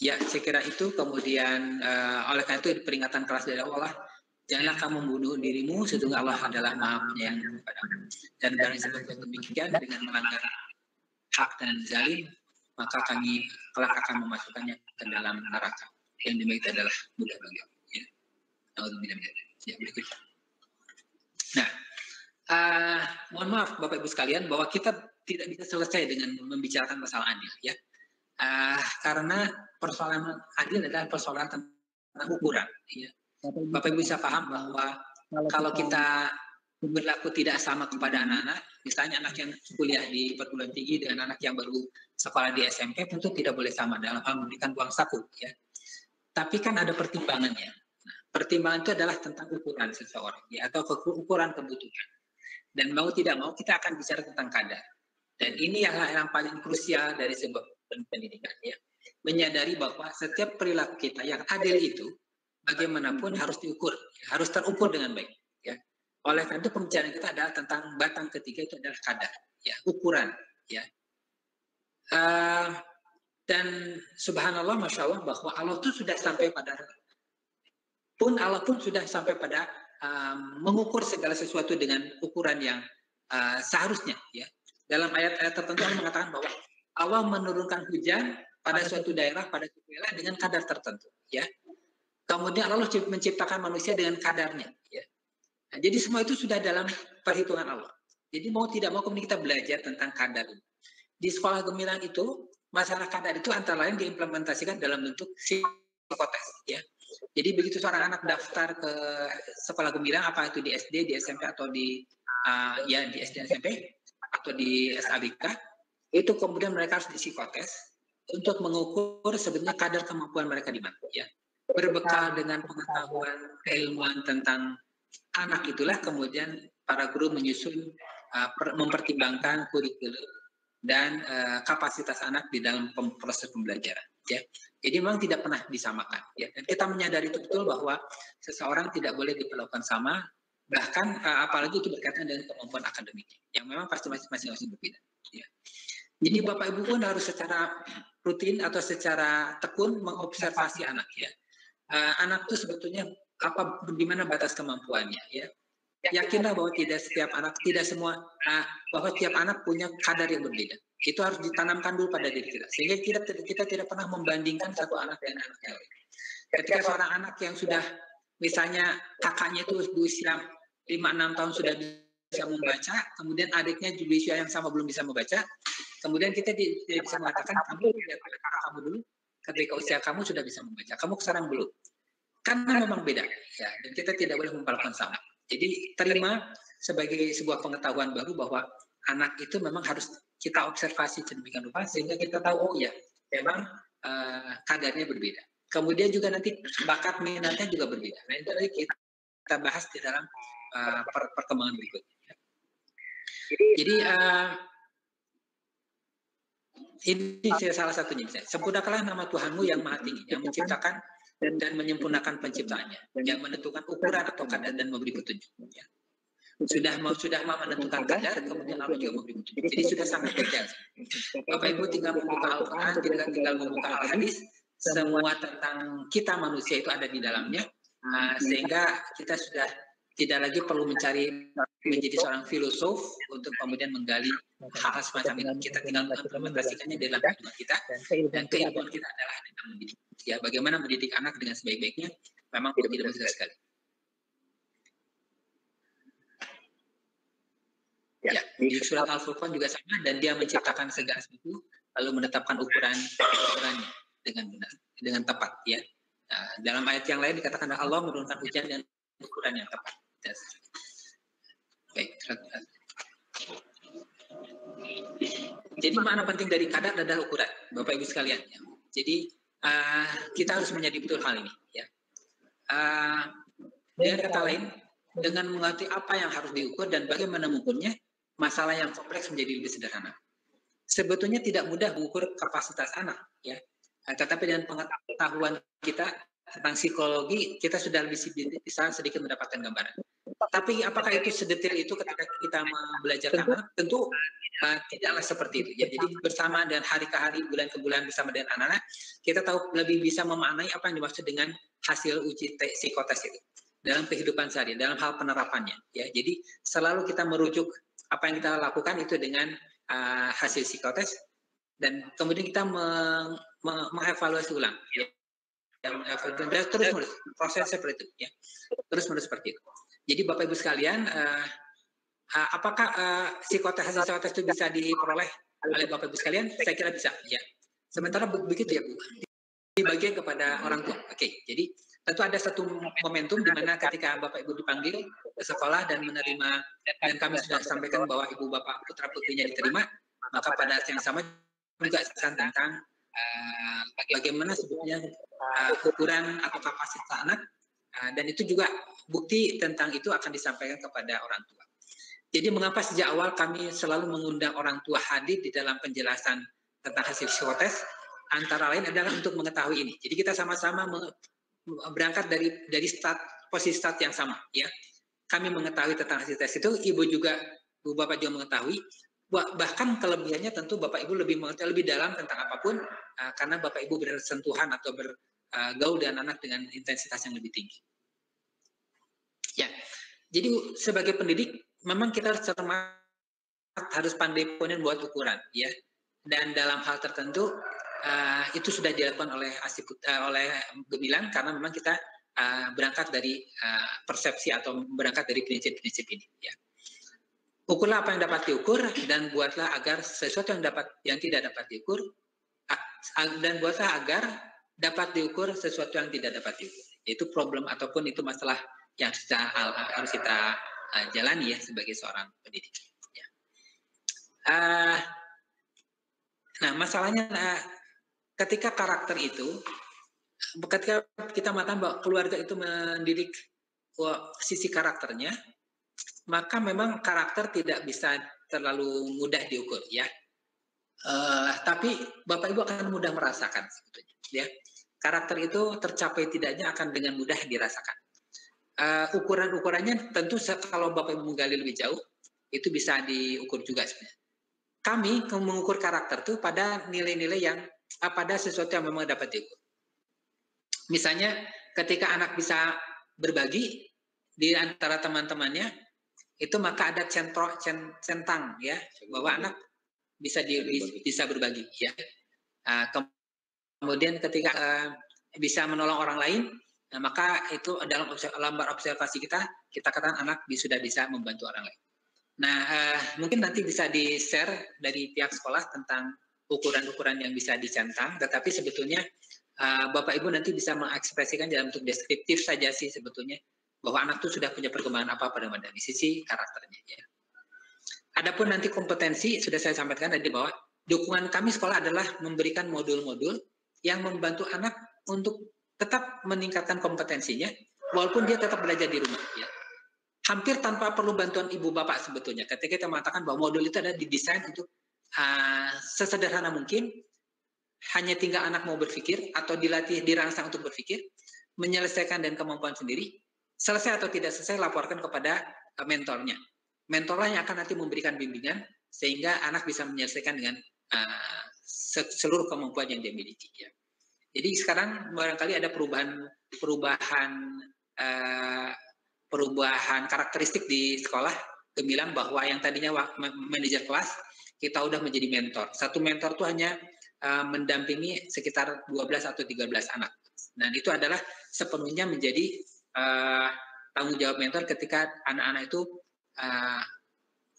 Ya, saya kira itu. Kemudian oleh karena itu peringatan keras dari Allah, janganlah kamu membunuh dirimu, sesungguhnya Allah adalah Maha Penyayang kepadamu. Dan barang siapa yang demikian dengan melanggar hak dan zalim, maka kami kelak akan memasukkannya ke dalam neraka. Yang demikian adalah mudah bagi Allah. Ya. Ya, berikut. Nah, mohon maaf Bapak Ibu sekalian bahwa kita tidak bisa selesai dengan membicarakan masalah adil, ya. Karena persoalan adil adalah persoalan tentang ukuran. Ya. Bapak Ibu bisa paham bahwa kalau kita berlaku tidak sama kepada anak-anak, misalnya anak yang kuliah di perguruan tinggi dengan anak yang baru sekolah di SMP, tentu tidak boleh sama dalam hal memberikan uang saku. Ya. Tapi kan ada pertimbangannya. Pertimbangan itu adalah tentang ukuran seseorang, ya, atau ukuran kebutuhan. Dan mau tidak mau kita akan bicara tentang kadar. Dan ini yang paling krusial dari sebuah pendidikan, ya. Menyadari bahwa setiap perilaku kita yang adil itu bagaimanapun harus diukur, ya, harus terukur dengan baik. Ya. Oleh karena itu pembicaraan kita adalah tentang batang ketiga itu adalah kadar, ya, ukuran. Ya. Dan subhanallah, masya Allah, bahwa Allah itu sudah sampai pada Allah pun sudah sampai pada mengukur segala sesuatu dengan ukuran yang seharusnya. Ya. Dalam ayat-ayat tertentu Allah mengatakan bahwa Allah menurunkan hujan pada suatu daerah, pada suatu wilayah dengan kadar tertentu. Ya. Kemudian Allah menciptakan manusia dengan kadarnya. Ya. Nah, jadi semua itu sudah dalam perhitungan Allah. Jadi mau tidak mau kemudian kita belajar tentang kadar. Di sekolah gemilang itu, masalah kadar itu antara lain diimplementasikan dalam bentuk psikotes, ya. Jadi begitu seorang anak daftar ke sekolah gemilang, apa itu di SD, di SMP atau di ya di SD SMP atau di SABK, itu kemudian mereka harus di psikotes untuk mengukur sebenarnya kadar kemampuan mereka di mana, ya. Berbekal dengan pengetahuan keilmuan tentang anak itulah kemudian para guru menyusun mempertimbangkan kurikulum dan kapasitas anak di dalam proses pembelajaran, ya. Jadi memang tidak pernah disamakan, ya. Dan kita menyadari betul bahwa seseorang tidak boleh diperlakukan sama, bahkan apalagi itu berkaitan dengan kemampuan akademiknya, yang memang pasti masing-masing berbeda, ya. Jadi Bapak Ibu pun harus secara rutin atau secara tekun mengobservasi anak, ya. Anak itu sebetulnya di mana batas kemampuannya, ya. Yakinlah bahwa tidak setiap anak, tidak semua, bahwa setiap anak punya kadar yang berbeda. Itu harus ditanamkan dulu pada diri kita, sehingga kita tidak pernah membandingkan satu anak dengan anak yang lain. Ketika seorang anak yang sudah, misalnya kakaknya itu di usia 5-6 tahun sudah bisa membaca, kemudian adiknya di usia yang sama belum bisa membaca, kemudian kita tidak bisa mengatakan, kamu lihat kamu dulu, ketika usia kamu sudah bisa membaca, kamu sekarang belum. Karena memang beda, ya, dan kita tidak boleh memperlakukan sama. Jadi terima sebagai sebuah pengetahuan baru bahwa anak itu memang harus kita observasi sedemikian rupa sehingga kita tahu, oh ya, memang kadarnya berbeda. Kemudian juga nanti bakat minatnya juga berbeda. Nah, itu lagi kita bahas di dalam perkembangan berikutnya. Jadi ini salah satunya. Sempurnakanlah nama Tuhanmu yang maha tinggi, yang menciptakan dan menyempurnakan penciptaannya, yang menentukan ukuran atau kadar dan memberi petunjuk. Ya. Sudah mau menentukan kadar, kemudian Allah juga memberi petunjuk. Jadi sudah sangat detail. Bapak Ibu tinggal membuka Al-Quran, tinggal membuka Al-Hadis, semua tentang kita manusia itu ada di dalamnya, sehingga kita sudah tidak lagi perlu mencari menjadi seorang filosof untuk kemudian menggali hal semacam ini. Kita tinggal mengimplementasikannya dalam kehidupan kita, dan keilmuan kita adalah dengan mendidik. Ya, bagaimana mendidik anak dengan sebaik-baiknya memang tidak mudah sekali. Ya, di surat Al-Furqan juga sama, dan dia menciptakan segala sesuatu lalu menetapkan ukurannya dengan benar, dengan tepat, ya. Nah, dalam ayat yang lain dikatakan Allah menurunkan hujan dan ukuran yang tepat. Baik. Jadi mana penting dari kadar adalah ukuran, Bapak Ibu sekalian. Ya. Jadi kita harus menyadari betul hal ini, ya. Dengan kata lain, dengan mengerti apa yang harus diukur dan bagaimana mengukurnya, masalah yang kompleks menjadi lebih sederhana. Sebetulnya tidak mudah mengukur kapasitas anak, ya. Tetapi dengan pengetahuan kita tentang psikologi, kita sudah bisa sedikit mendapatkan gambaran. Tapi apakah itu sedetail itu ketika kita belajar anak? Tentu tidaklah seperti itu. Ya. Jadi bersama dan hari ke hari, bulan ke bulan bersama dengan anak-anak, kita tahu lebih bisa memaknai apa yang dimaksud dengan hasil uji psikotes itu dalam kehidupan sehari, dalam hal penerapannya. Ya. Jadi selalu kita merujuk apa yang kita lakukan itu dengan hasil psikotes, dan kemudian kita mengevaluasi ulang. Ya. Dan terus-menerus proses seperti itu. Ya. Terus-menerus seperti itu. Jadi Bapak Ibu sekalian, apakah hasil psikotes itu bisa diperoleh oleh Bapak Ibu sekalian? Saya kira bisa, ya. Sementara begitu ya Bu, dibagi kepada orang tua. Oke, jadi tentu ada satu momentum di mana ketika Bapak Ibu dipanggil ke sekolah dan menerima, dan kami sudah sampaikan bahwa Ibu Bapak putra putrinya diterima, maka pada saat yang sama juga tentang bagaimana sebetulnya ukuran atau kapasitas anak. Dan itu juga bukti tentang itu akan disampaikan kepada orang tua. Jadi mengapa sejak awal kami selalu mengundang orang tua hadir di dalam penjelasan tentang hasil psikotes, antara lain adalah untuk mengetahui ini. Jadi kita sama-sama berangkat dari posisi start yang sama, ya. Kami mengetahui tentang hasil tes itu, Ibu Bapak juga mengetahui. Bahkan kelebihannya tentu Bapak Ibu lebih mengerti lebih dalam tentang apapun, karena Bapak Ibu bersentuhan atau bergaul dengan anak dengan intensitas yang lebih tinggi. Ya, jadi sebagai pendidik memang kita harus cermat, harus pandai buat ukuran, ya. Dan dalam hal tertentu itu sudah dilakukan oleh Gemilang, karena memang kita berangkat dari persepsi atau berangkat dari prinsip-prinsip ini, ya. Ukurlah apa yang dapat diukur dan buatlah agar sesuatu yang tidak dapat diukur dan buatlah agar dapat diukur sesuatu yang tidak dapat diukur. Itu problem ataupun itu masalah yang harus kita jalani ya sebagai seorang pendidik. Ya. Nah, masalahnya ketika karakter itu, ketika kita mengatakan bahwa keluarga itu mendidik sisi karakternya, maka memang karakter tidak bisa terlalu mudah diukur ya. Tapi Bapak Ibu akan mudah merasakan sebetulnya ya. Karakter itu tercapai tidaknya akan dengan mudah dirasakan. Ukuran-ukurannya tentu kalau Bapak Ibu menggali lebih jauh itu bisa diukur juga sebenarnya. Kami mengukur karakter itu pada nilai-nilai yang pada sesuatu yang memang dapat diukur. Misalnya ketika anak bisa berbagi di antara teman-temannya, itu maka ada centang ya bahwa anak bisa berbagi ya. Kemudian ketika bisa menolong orang lain, maka itu dalam lembar observasi kita katakan anak sudah bisa membantu orang lain. Nah, mungkin nanti bisa di-share dari pihak sekolah tentang ukuran-ukuran yang bisa dicentang, tetapi sebetulnya Bapak Ibu nanti bisa mengekspresikan dalam bentuk deskriptif saja sih sebetulnya bahwa anak itu sudah punya perkembangan apa pada dari sisi karakternya ya. Adapun nanti kompetensi sudah saya sampaikan tadi bahwa dukungan kami sekolah adalah memberikan modul-modul yang membantu anak untuk tetap meningkatkan kompetensinya walaupun dia tetap belajar di rumah ya. Hampir tanpa perlu bantuan ibu bapak sebetulnya. Ketika kita mengatakan bahwa modul itu adalah didesain untuk sesederhana mungkin, hanya tinggal anak mau berpikir atau dilatih dirangsang untuk berpikir, menyelesaikan dan kemampuan sendiri, selesai atau tidak selesai laporkan kepada mentornya. Mentorlah yang akan nanti memberikan bimbingan sehingga anak bisa menyelesaikan dengan seluruh kemampuan yang dia miliki. Ya. Jadi sekarang barangkali ada perubahan karakteristik di sekolah, gemilang bahwa yang tadinya manajer kelas kita udah menjadi mentor. Satu mentor itu hanya mendampingi sekitar 12 atau 13 anak. Dan itu adalah sepenuhnya menjadi tanggung jawab mentor ketika anak-anak itu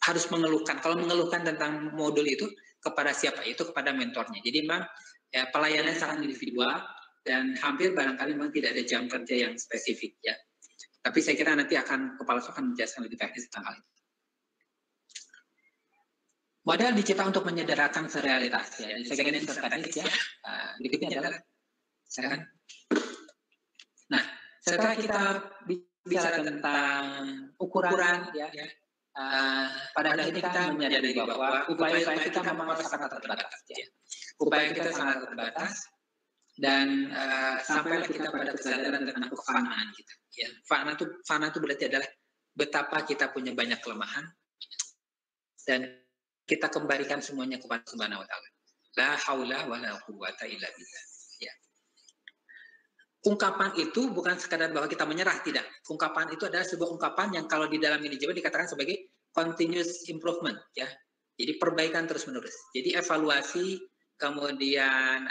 harus mengeluhkan. Kalau mengeluhkan tentang modul itu kepada siapa? Itu kepada mentornya. Jadi memang ya, pelayanan sangat individual dan hampir barangkali memang tidak ada jam kerja yang spesifik ya. Tapi saya kira nanti kepala sekolah akan menjelaskan lebih teknis tentang hal itu. Modal dicipta untuk menyederhanakan realitas ya. Saya kira ini teknis ya. Berikutnya adalah silakan. Nah, setelah kita bicara tentang ukuran ya, pada hari ini kita menyadari bahwa upaya kita memang sangat terbatas ya. Upaya kita sangat terbatas dan sampailah kita pada kesadaran tentang kefanaan kita ya. Fana itu berarti adalah betapa kita punya banyak kelemahan dan kita kembalikan semuanya kepada Subhanahu wa taala. La haula wala quwwata illa billah. Ya. Ungkapan itu bukan sekadar bahwa kita menyerah, tidak. Ungkapan itu adalah sebuah ungkapan yang kalau di dalam manajemen dikatakan sebagai continuous improvement ya. Jadi perbaikan terus-menerus. Jadi evaluasi kemudian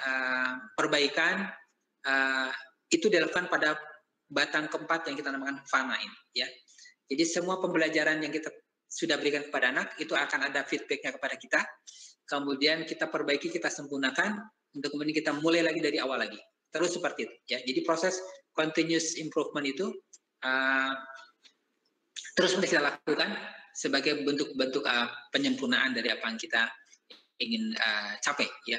perbaikan itu dilakukan pada batang keempat yang kita namakan fana ini ya. Jadi semua pembelajaran yang kita sudah berikan kepada anak itu akan ada feedbacknya kepada kita, kemudian kita perbaiki, kita sempurnakan untuk kemudian kita mulai lagi dari awal lagi, terus seperti itu ya. Jadi proses continuous improvement itu terus kita lakukan sebagai bentuk-bentuk penyempurnaan dari apa yang kita ingin capai ya.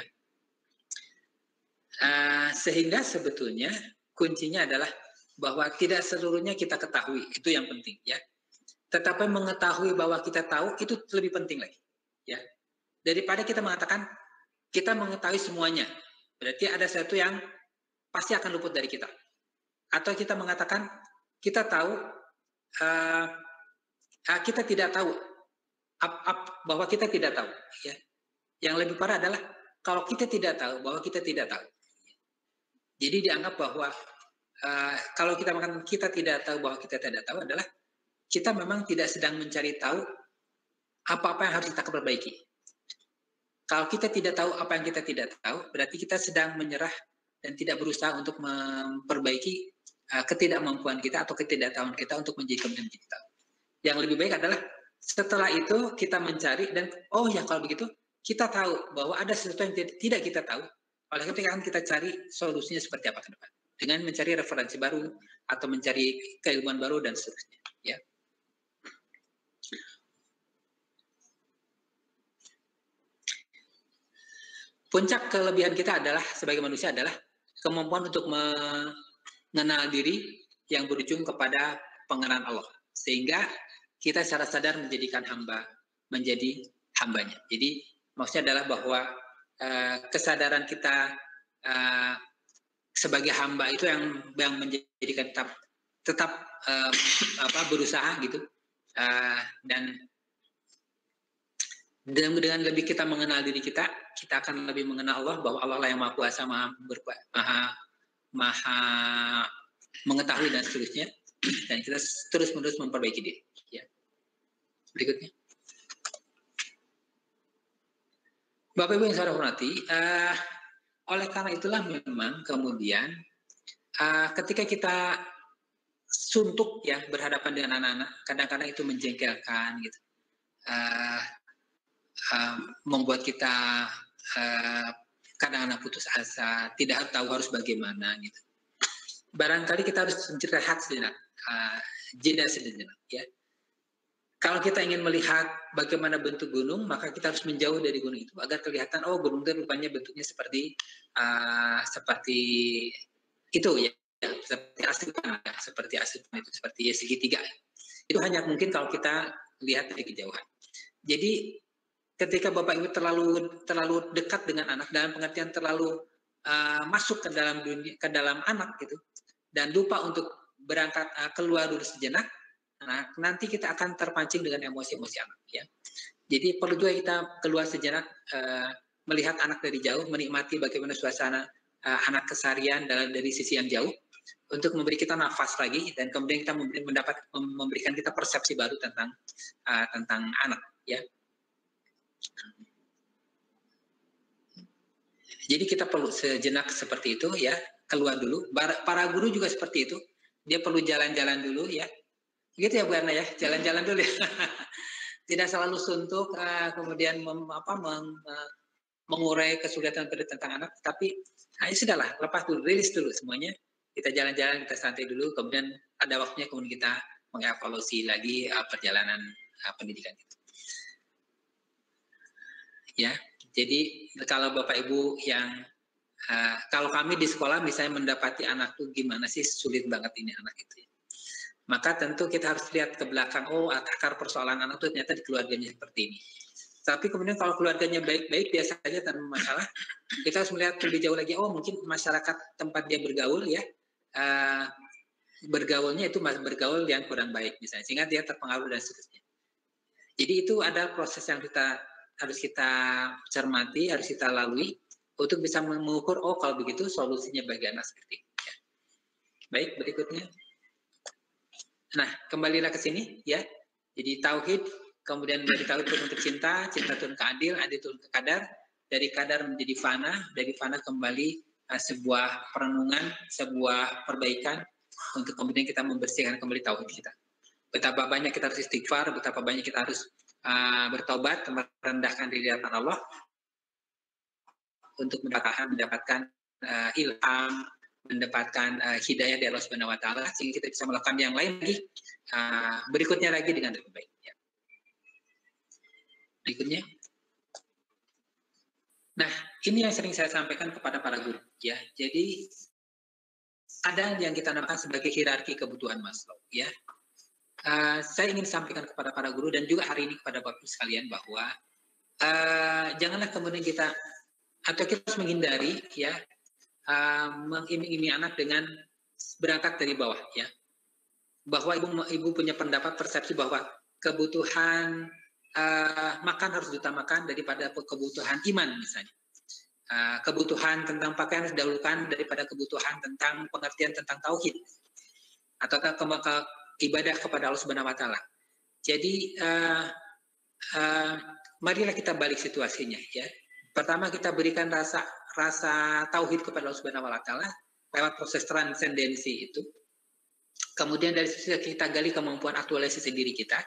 Sehingga sebetulnya kuncinya adalah bahwa tidak seluruhnya kita ketahui, itu yang penting ya. Tetapi mengetahui bahwa kita tahu itu lebih penting lagi ya. Daripada kita mengatakan kita mengetahui semuanya, berarti ada sesuatu yang pasti akan luput dari kita. Atau kita mengatakan kita tahu kita tidak tahu bahwa kita tidak tahu ya. Yang lebih parah adalah kalau kita tidak tahu bahwa kita tidak tahu. Jadi dianggap bahwa kalau kita mengatakan kita tidak tahu bahwa kita tidak tahu adalah kita memang tidak sedang mencari tahu apa-apa yang harus kita perbaiki. Kalau kita tidak tahu apa yang kita tidak tahu, berarti kita sedang menyerah dan tidak berusaha untuk memperbaiki ketidakmampuan kita atau ketidaktahuan kita untuk menjadi kompetensi kita. Yang lebih baik adalah setelah itu kita mencari dan oh ya kalau begitu kita tahu bahwa ada sesuatu yang tidak kita tahu. Oleh karena itu kan kita cari solusinya seperti apa ke depan dengan mencari referensi baru atau mencari keilmuan baru dan seterusnya. Ya. Puncak kelebihan kita adalah sebagai manusia adalah kemampuan untuk mengenal diri yang berujung kepada pengenalan Allah, sehingga kita secara sadar menjadikan hamba menjadi hambanya. Jadi maksudnya adalah bahwa kesadaran kita sebagai hamba itu yang menjadikan tetap berusaha gitu, dan dengan lebih kita mengenal diri kita akan lebih mengenal Allah, bahwa Allah lah yang maha kuasa, maha mengetahui dan seterusnya, dan kita terus-menerus memperbaiki diri. Ya. Berikutnya, Bapak Ibu yang saya hormati, oleh karena itulah memang kemudian ketika kita suntuk ya berhadapan dengan anak-anak, kadang-kadang itu menjengkelkan gitu, membuat kita kadang-kadang putus asa, tidak tahu harus bagaimana gitu. Barangkali kita harus rehat sejenak, jeda sejenak ya. Kalau kita ingin melihat bagaimana bentuk gunung, maka kita harus menjauh dari gunung itu agar kelihatan, oh gunung itu rupanya bentuknya seperti itu ya, seperti asupan itu, seperti segitiga. Itu hanya mungkin kalau kita lihat dari kejauhan. Jadi ketika Bapak Ibu terlalu dekat dengan anak, dalam pengertian terlalu masuk ke dalam anak gitu, dan lupa untuk berangkat keluar dulu sejenak, nah, nanti kita akan terpancing dengan emosi-emosi anak ya. Jadi perlu juga kita keluar sejenak, melihat anak dari jauh, menikmati bagaimana suasana anak keseharian dari sisi yang jauh, untuk memberi kita nafas lagi, dan kemudian kita memberikan kita persepsi baru tentang anak ya. Jadi kita perlu sejenak seperti itu ya, keluar dulu. Para guru juga seperti itu, dia perlu jalan-jalan dulu ya. Gitu ya Bu Erna ya, jalan-jalan dulu ya. Tidak selalu suntuk, kemudian mengurai kesulitan tentang anak, tapi ya sudahlah, lepas dulu, rilis dulu semuanya. Kita jalan-jalan, kita santai dulu, kemudian ada waktunya kemudian kita mengevaluasi lagi perjalanan pendidikan itu. Ya, jadi kalau Bapak Ibu yang kalau kami di sekolah misalnya mendapati anak tuh gimana sih, sulit banget ini anak itu ya. Maka tentu kita harus lihat ke belakang, oh akar persoalan anak itu ternyata di keluarganya seperti ini. Tapi kemudian kalau keluarganya baik-baik, biasa saja tanpa masalah, kita harus melihat lebih jauh lagi, oh mungkin masyarakat tempat dia bergaul ya, bergaulnya itu bergaul yang kurang baik misalnya, sehingga dia terpengaruh dan seterusnya. Jadi itu ada proses yang harus kita cermati, harus kita lalui, untuk bisa mengukur, oh kalau begitu solusinya bagi anak seperti ini. Ya. Baik, berikutnya. Nah, kembalilah ke sini ya. Jadi tauhid, kemudian dari tauhid turun ke cinta turun ke adil turun ke kadar, dari kadar menjadi fana, dari fana kembali sebuah perenungan, sebuah perbaikan, untuk kemudian kita membersihkan kembali tauhid kita. Betapa banyak kita harus istighfar, betapa banyak kita harus bertobat, merendahkan diri di hadapan Allah, untuk mendapatkan ilham, mendapatkan hidayah dari Allah Subhanahu wa taala, sehingga kita bisa melakukan yang lain lagi berikutnya lagi dengan lebih baik ya. Berikutnya. Nah, ini yang sering saya sampaikan kepada para guru ya. Jadi ada yang kita namakan sebagai hierarki kebutuhan Maslow ya. Saya ingin sampaikan kepada para guru dan juga hari ini kepada Bapak sekalian bahwa janganlah kemudian kita harus menghindari ya, mengiming-imingi anak dengan berangkat dari bawah ya, bahwa ibu punya pendapat persepsi bahwa kebutuhan makan harus diutamakan daripada kebutuhan iman misalnya, kebutuhan tentang pakaian harus didahulukan daripada kebutuhan tentang pengertian tentang tauhid atau ibadah kepada Allah Subhanahu wa taala. Jadi marilah kita balik situasinya ya. Pertama kita berikan rasa tauhid kepada Allah Subhanahu wa taala lewat proses transendensi itu. Kemudian dari situ kita gali kemampuan aktualisasi diri kita.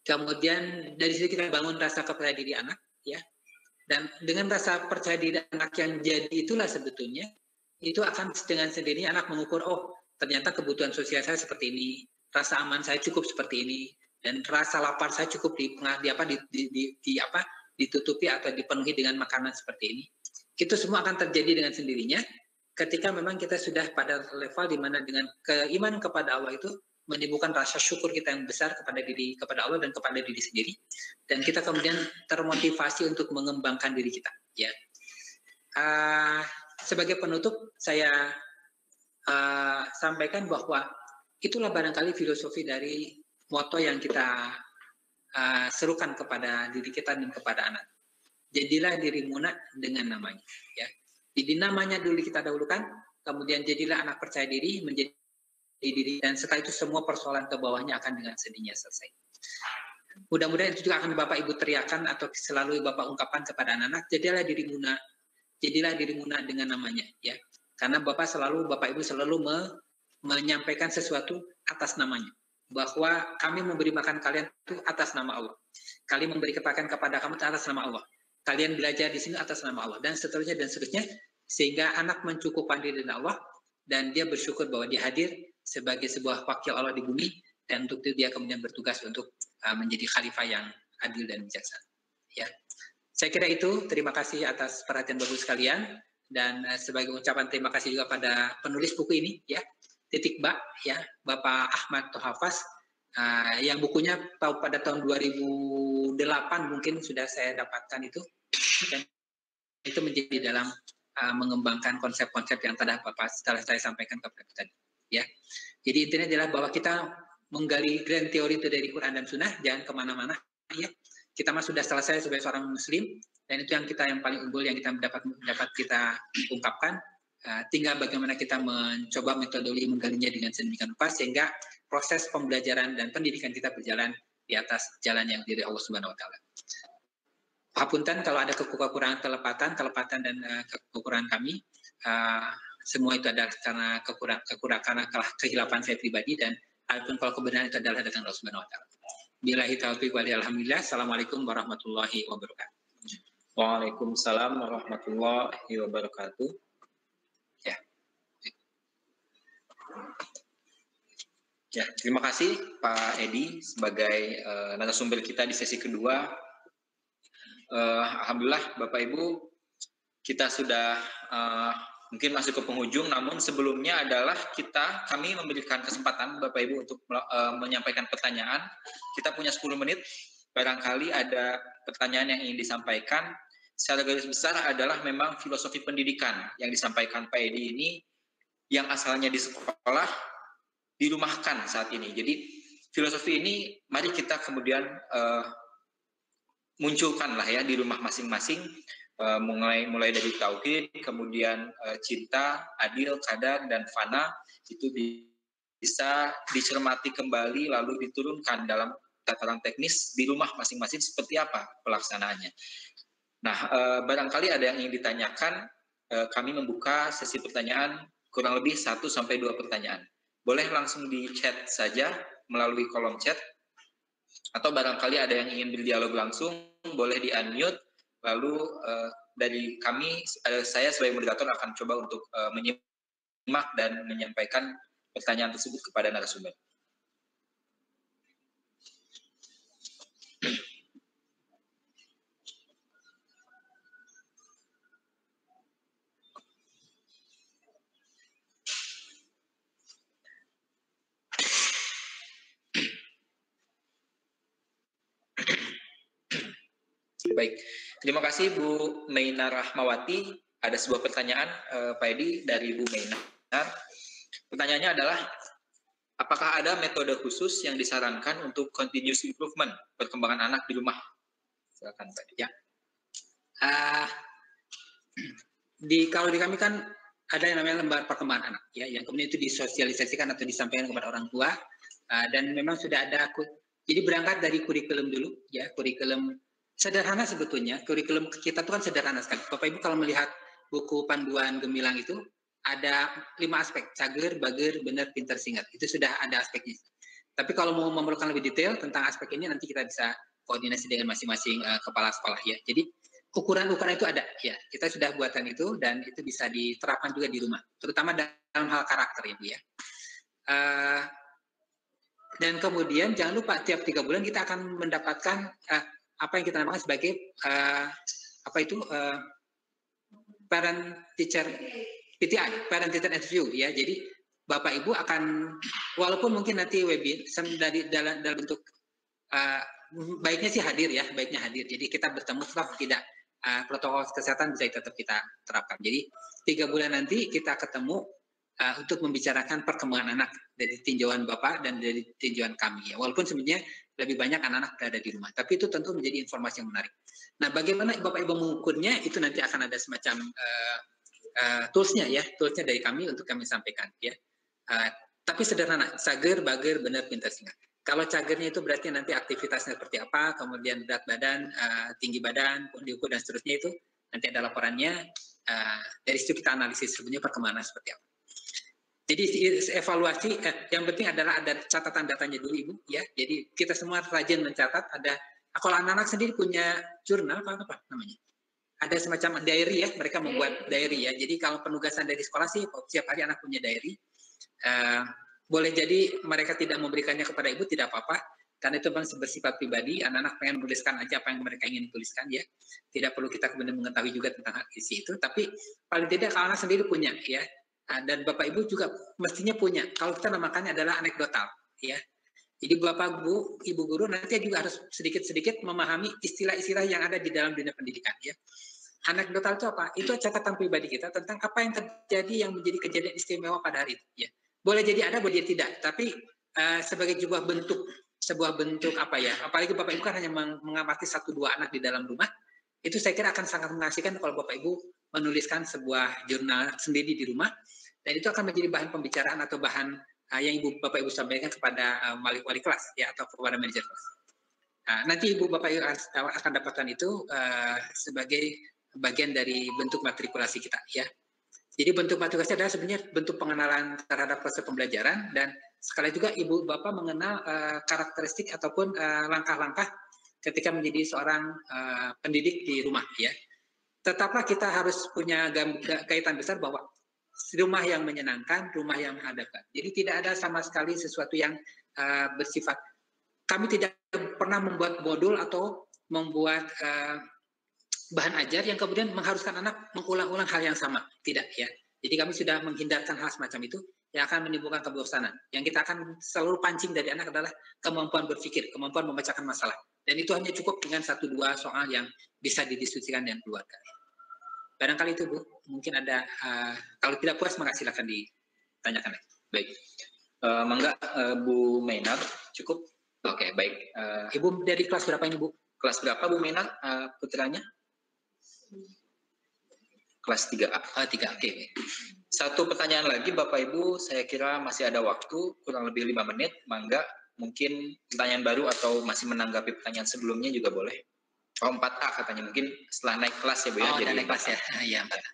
Kemudian dari situ kita bangun rasa kepercayaan diri anak, ya. Dan dengan rasa percaya diri anak yang jadi itulah sebetulnya itu akan dengan sendirinya anak mengukur, oh ternyata kebutuhan sosial saya seperti ini, rasa aman saya cukup seperti ini, dan rasa lapar saya cukup ditutupi atau dipenuhi dengan makanan seperti ini. Itu semua akan terjadi dengan sendirinya ketika memang kita sudah pada level di mana dengan keimanan kepada Allah itu menimbulkan rasa syukur kita yang besar kepada Allah dan kepada diri sendiri, dan kita kemudian termotivasi untuk mengembangkan diri kita, ya. Sebagai penutup saya sampaikan bahwa itulah barangkali filosofi dari moto yang kita serukan kepada diri kita dan kepada anak. Jadilah dirimu nak dengan namanya, ya. Jadi namanya dulu kita dahulukan, kemudian jadilah anak percaya diri, menjadi diri, dan setelah itu semua persoalan ke bawahnya akan dengan sendirinya selesai. Mudah-mudahan itu juga akan Bapak Ibu teriakan atau selalu Bapak ungkapkan kepada anak-anak, jadilah dirimu nak dengan namanya, ya. Karena Bapak Ibu selalu menyampaikan sesuatu atas namanya, bahwa kami memberi makan kalian itu atas nama Allah, kalian memberi pakaian kepada kamu atas nama Allah, kalian belajar di sini atas nama Allah, dan seterusnya, sehingga anak mencukupkan diri dengan Allah, dan dia bersyukur bahwa dia hadir sebagai sebuah wakil Allah di bumi, dan untuk itu dia kemudian bertugas untuk menjadi khalifah yang adil dan bijaksana. Ya, saya kira itu. Terima kasih atas perhatian Bapak sekalian, dan sebagai ucapan terima kasih juga pada penulis buku ini, ya, Titik Ba, ya, Bapak Ahmad Tohafaz, yang bukunya pada tahun 2008 mungkin sudah saya dapatkan itu, dan itu menjadi dalam mengembangkan konsep-konsep yang setelah saya sampaikan kepada kita tadi, ya. Jadi intinya adalah bahwa kita menggali grand teori itu dari Quran dan Sunnah, jangan kemana-mana, ya. Kita mah sudah selesai sebagai seorang Muslim, dan itu yang paling unggul yang kita dapat kita ungkapkan. Tinggal bagaimana kita mencoba metodologi menggalinya dengan sedemikian rupa sehingga proses pembelajaran dan pendidikan kita berjalan di atas jalan yang dari Allah Subhanahu Wa Taala. Hapunten kalau ada kekurangan kelepatan dan kekurangan kami, semua itu adalah karena kehilapan saya pribadi, dan adapun kalau kebenaran itu adalah datang dari Allah Subhanahu Wa Taala. Billahi taufiq wal hidayah. Alhamdulillah. Assalamualaikum warahmatullahi wabarakatuh. Waalaikumsalam warahmatullahi wabarakatuh. Ya, terima kasih Pak Edi sebagai narasumber kita di sesi kedua. Alhamdulillah Bapak Ibu, kita sudah mungkin masuk ke penghujung, namun sebelumnya adalah kami memberikan kesempatan Bapak Ibu untuk menyampaikan pertanyaan. Kita punya 10 menit, barangkali ada pertanyaan yang ingin disampaikan. Secara garis besar adalah memang filosofi pendidikan yang disampaikan Pak Edi ini, yang asalnya di sekolah, dirumahkan saat ini. Jadi filosofi ini mari kita kemudian munculkanlah ya di rumah masing-masing, mulai dari tauhid, kemudian cinta, adil, qadar, dan fana, itu bisa dicermati kembali lalu diturunkan dalam tataran teknis di rumah masing-masing seperti apa pelaksanaannya. Nah, barangkali ada yang ingin ditanyakan, kami membuka sesi pertanyaan kurang lebih 1-2 pertanyaan. Boleh langsung di chat saja melalui kolom chat, atau barangkali ada yang ingin berdialog langsung, boleh di unmute, lalu dari kami, saya sebagai moderator akan coba untuk menyimak dan menyampaikan pertanyaan tersebut kepada narasumber. Baik, terima kasih Bu Meinar Rahmawati. Ada sebuah pertanyaan Pak Edi dari Bu Meinar. Pertanyaannya adalah, apakah ada metode khusus yang disarankan untuk continuous improvement perkembangan anak di rumah? Silakan Pak Edi. Ya. Kalau di kami kan ada yang namanya lembar perkembangan anak, ya, yang kemudian itu disosialisasikan atau disampaikan kepada orang tua, dan memang sudah ada. Jadi berangkat dari kurikulum dulu, ya, kurikulum sederhana sebetulnya. Kurikulum kita itu kan sederhana sekali. Bapak Ibu kalau melihat buku panduan Gemilang itu ada 5 aspek: cager, bager, benar, pintar, singkat. Itu sudah ada aspeknya. Tapi kalau mau memerlukan lebih detail tentang aspek ini nanti kita bisa koordinasi dengan masing-masing kepala sekolah ya. Jadi ukuran-ukuran itu ada ya. Kita sudah buatkan itu dan itu bisa diterapkan juga di rumah, terutama dalam hal karakter ya Bu ya. Dan kemudian jangan lupa tiap 3 bulan kita akan mendapatkan apa yang kita namakan sebagai parent teacher PTI, parent teacher interview ya. Jadi Bapak Ibu akan, walaupun mungkin nanti webinar dalam bentuk baiknya sih hadir ya, baiknya hadir. Jadi kita bertemu setelah tidak protokol kesehatan bisa tetap kita terapkan. Jadi 3 bulan nanti kita ketemu untuk membicarakan perkembangan anak dari tinjauan Bapak dan dari tinjauan kami ya. Walaupun sebenarnya lebih banyak anak-anak berada di rumah, tapi itu tentu menjadi informasi yang menarik. Nah, bagaimana Bapak Ibu mengukurnya itu nanti akan ada semacam toolsnya ya, toolsnya dari kami untuk kami sampaikan ya. Tapi sederhana, cager, bager, benar, pintar, singkat. Kalau cagernya itu berarti nanti aktivitasnya seperti apa, kemudian berat badan, tinggi badan, diukur dan seterusnya itu nanti ada laporannya. Dari situ kita analisis sebenarnya perkembangan seperti apa. Jadi evaluasi yang penting adalah ada catatan datanya dulu Ibu ya. Jadi kita semua rajin mencatat. Ada kalau anak-anak sendiri punya jurnal apa namanya? Ada semacam diary ya. Mereka membuat diary ya. Jadi kalau penugasan dari sekolah sih setiap hari anak punya diary. Boleh jadi mereka tidak memberikannya kepada Ibu tidak apa-apa. Karena itu memang bersifat pribadi. Anak-anak pengen menuliskan aja apa yang mereka ingin tuliskan ya. Tidak perlu kita kemudian mengetahui juga tentang isi itu. Tapi paling tidak kalau anak sendiri punya ya. Dan Bapak Ibu juga mestinya punya. Kalau kita namakannya adalah anekdotal, ya. Jadi Bapak Ibu guru nanti juga harus sedikit-sedikit memahami istilah-istilah yang ada di dalam dunia pendidikan, ya. Anekdotal itu apa? Itu catatan pribadi kita tentang apa yang terjadi yang menjadi kejadian istimewa pada hari itu, ya. Boleh jadi ada, boleh jadi tidak. Tapi sebagai sebuah bentuk apa ya? Apalagi Bapak Ibu kan hanya mengamati 1-2 anak di dalam rumah. Itu saya kira akan sangat mengasihkan kalau Bapak Ibu menuliskan sebuah jurnal sendiri di rumah. Dan itu akan menjadi bahan pembicaraan atau bahan yang Bapak Ibu sampaikan kepada wali kelas ya atau kepada manajer kelas. Nanti Ibu Bapak Ibu akan dapatkan itu sebagai bagian dari bentuk matrikulasi kita ya. Jadi bentuk matrikulasi adalah sebenarnya bentuk pengenalan terhadap proses pembelajaran dan sekali juga Ibu Bapak mengenal karakteristik ataupun langkah-langkah ketika menjadi seorang pendidik di rumah ya. Tetaplah kita harus punya kaitan besar bahwa rumah yang menyenangkan, rumah yang menghadapkan. Jadi tidak ada sama sekali sesuatu yang bersifat. Kami tidak pernah membuat modul atau membuat bahan ajar yang kemudian mengharuskan anak mengulang-ulang hal yang sama. Tidak ya. Jadi kami sudah menghindarkan hal semacam itu yang akan menimbulkan kebosanan. Yang kita akan selalu pancing dari anak adalah kemampuan berpikir, kemampuan memecahkan masalah. Dan itu hanya cukup dengan 1-2 soal yang bisa didiskusikan dengan keluarga. Barangkali itu Bu, mungkin ada, kalau tidak puas maka silakan ditanyakan. Baik, mangga Bu Menar, cukup? Oke, baik. Ibu dari kelas berapa ini Bu? Kelas berapa Bu Menar putranya? Kelas 3A. 3, oke. Satu pertanyaan lagi Bapak Ibu, saya kira masih ada waktu, kurang lebih 5 menit, mangga. Mungkin pertanyaan baru atau masih menanggapi pertanyaan sebelumnya juga boleh. Oh 4A katanya, mungkin setelah naik kelas ya Bu ya. Oh jadi naik kelas ya, iya 4A.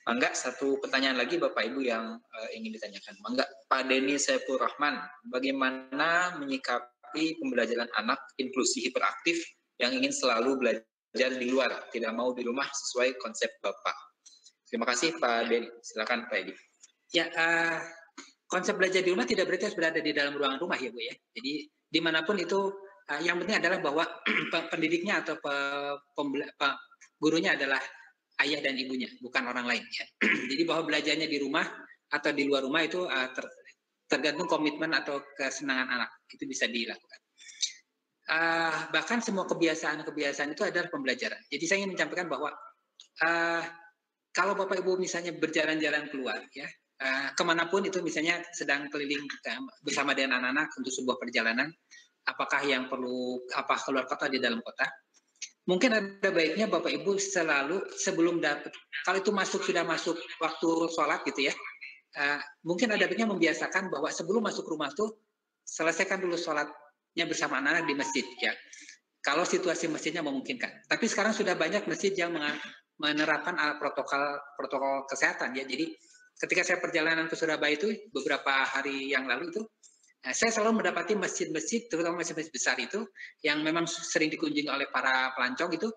Mangga, satu pertanyaan lagi Bapak Ibu yang ingin ditanyakan. Mangga, Pak Denny Saiful Rahman, bagaimana menyikapi pembelajaran anak inklusi hiperaktif yang ingin selalu belajar di luar, tidak mau di rumah sesuai konsep Bapak? Terima kasih Pak Denny, silakan Pak Edi. Ya, konsep belajar di rumah tidak berarti harus berada di dalam ruangan rumah ya Bu ya. Jadi dimanapun itu, yang penting adalah bahwa pendidiknya atau gurunya adalah ayah dan ibunya, bukan orang lain. Ya. Jadi bahwa belajarnya di rumah atau di luar rumah itu tergantung komitmen atau kesenangan anak, itu bisa dilakukan. Bahkan semua kebiasaan itu adalah pembelajaran. Jadi saya ingin menyampaikan bahwa kalau Bapak Ibu misalnya berjalan-jalan keluar, ya kemanapun itu misalnya sedang keliling bersama dengan anak-anak untuk sebuah perjalanan, apakah yang perlu keluar kota di dalam kota, mungkin ada baiknya Bapak Ibu selalu sebelum kalau itu sudah masuk waktu sholat gitu ya, mungkin ada baiknya membiasakan bahwa sebelum masuk rumah tuh selesaikan dulu sholatnya bersama anak-anak di masjid ya. Kalau situasi masjidnya memungkinkan. Tapi sekarang sudah banyak masjid yang menerapkan protokol kesehatan ya. Jadi ketika saya perjalanan ke Surabaya itu beberapa hari yang lalu itu, Saya selalu mendapati masjid-masjid, terutama masjid-masjid besar itu, yang memang sering dikunjungi oleh para pelancong itu,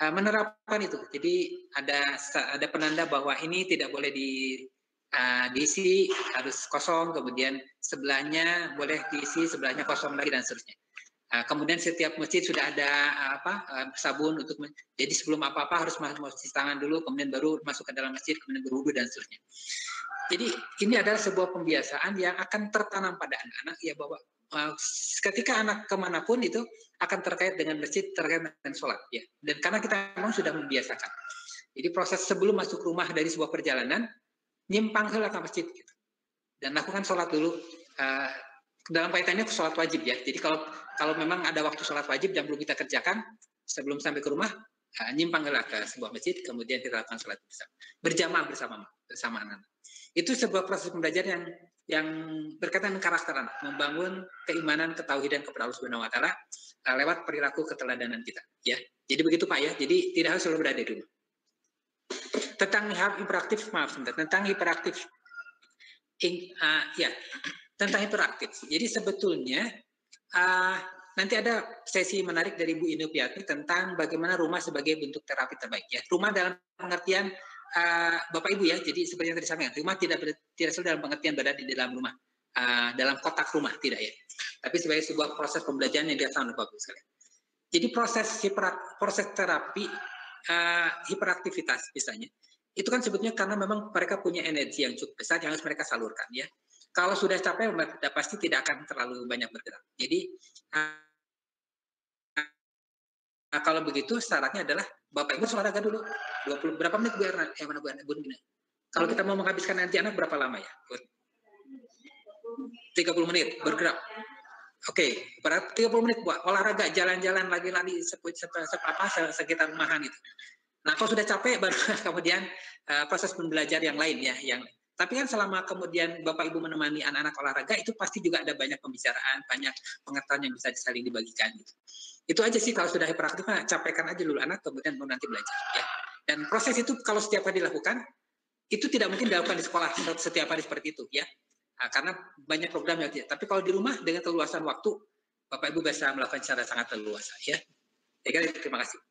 menerapkan itu. Jadi ada penanda bahwa ini tidak boleh diisi, harus kosong, kemudian sebelahnya boleh diisi, sebelahnya kosong lagi, dan seterusnya. Kemudian setiap masjid sudah ada sabun untuk jadi sebelum apa-apa harus cuci tangan dulu, kemudian baru masuk ke dalam masjid, kemudian berwudu dan seterusnya. Jadi ini adalah sebuah pembiasaan yang akan tertanam pada anak-anak ya, bahwa ketika anak kemanapun itu akan terkait dengan masjid, terkait dengan sholat ya. Dan karena kita memang sudah membiasakan. Jadi proses sebelum masuk rumah dari sebuah perjalanan, nyimpang ke masjid gitu. Dan lakukan sholat dulu. Dalam kaitannya sholat wajib ya. Jadi kalau memang ada waktu sholat wajib yang belum kita kerjakan sebelum sampai ke rumah, nyimpanglah ke sebuah masjid, kemudian kita lakukan sholat bersama, berjamaah bersama anak-anak. Itu sebuah proses pembelajaran yang berkaitan dengan karakter anak, membangun keimanan, ketauhidan kepada Allah Subhanahu wa taala lewat perilaku keteladanan kita ya. Jadi begitu Pak ya. Jadi tidak harus selalu berada di rumah. Tentang hiperaktif, tentang hiperaktif tentang hiperaktif. Jadi sebetulnya nanti ada sesi menarik dari Bu Inopiati tentang bagaimana rumah sebagai bentuk terapi terbaik ya. Rumah dalam pengertian Bapak Ibu ya. Jadi seperti yang tadi saya sampaikan, rumah tidak selalu dalam pengertian berada di dalam rumah, dalam kotak rumah, tidak ya. Tapi sebagai sebuah proses pembelajaran yang dilakukan oleh Bapak Ibu sekalian. Jadi proses terapi hiperaktivitas misalnya, itu kan sebetulnya karena memang mereka punya energi yang cukup besar yang harus mereka salurkan ya. Kalau sudah capek, pasti tidak akan terlalu banyak bergerak. Jadi kalau begitu syaratnya adalah Bapak Ibu olahraga dulu 20 berapa menit Bu Nina? Kalau kita mau menghabiskan nanti anak berapa lama ya? 30 menit bergerak. Oke, 30 menit buat olahraga, jalan-jalan lagi-lagi sekitar rumahan itu. Nah, kalau sudah capek baru kemudian proses pembelajar yang lain ya, tapi kan selama kemudian Bapak Ibu menemani anak-anak olahraga itu pasti juga ada banyak pembicaraan, banyak pengetahuan yang bisa saling dibagikan gitu. Itu aja sih, kalau sudah hiperaktif, capekkan aja dulu anak, kemudian baru nanti belajar ya. Dan proses itu kalau setiap hari dilakukan, itu tidak mungkin dilakukan di sekolah setiap hari seperti itu ya. Karena banyak program yang tidak. Tapi kalau di rumah dengan keluasan waktu, Bapak Ibu bisa melakukan secara sangat leluasa ya. Terima kasih.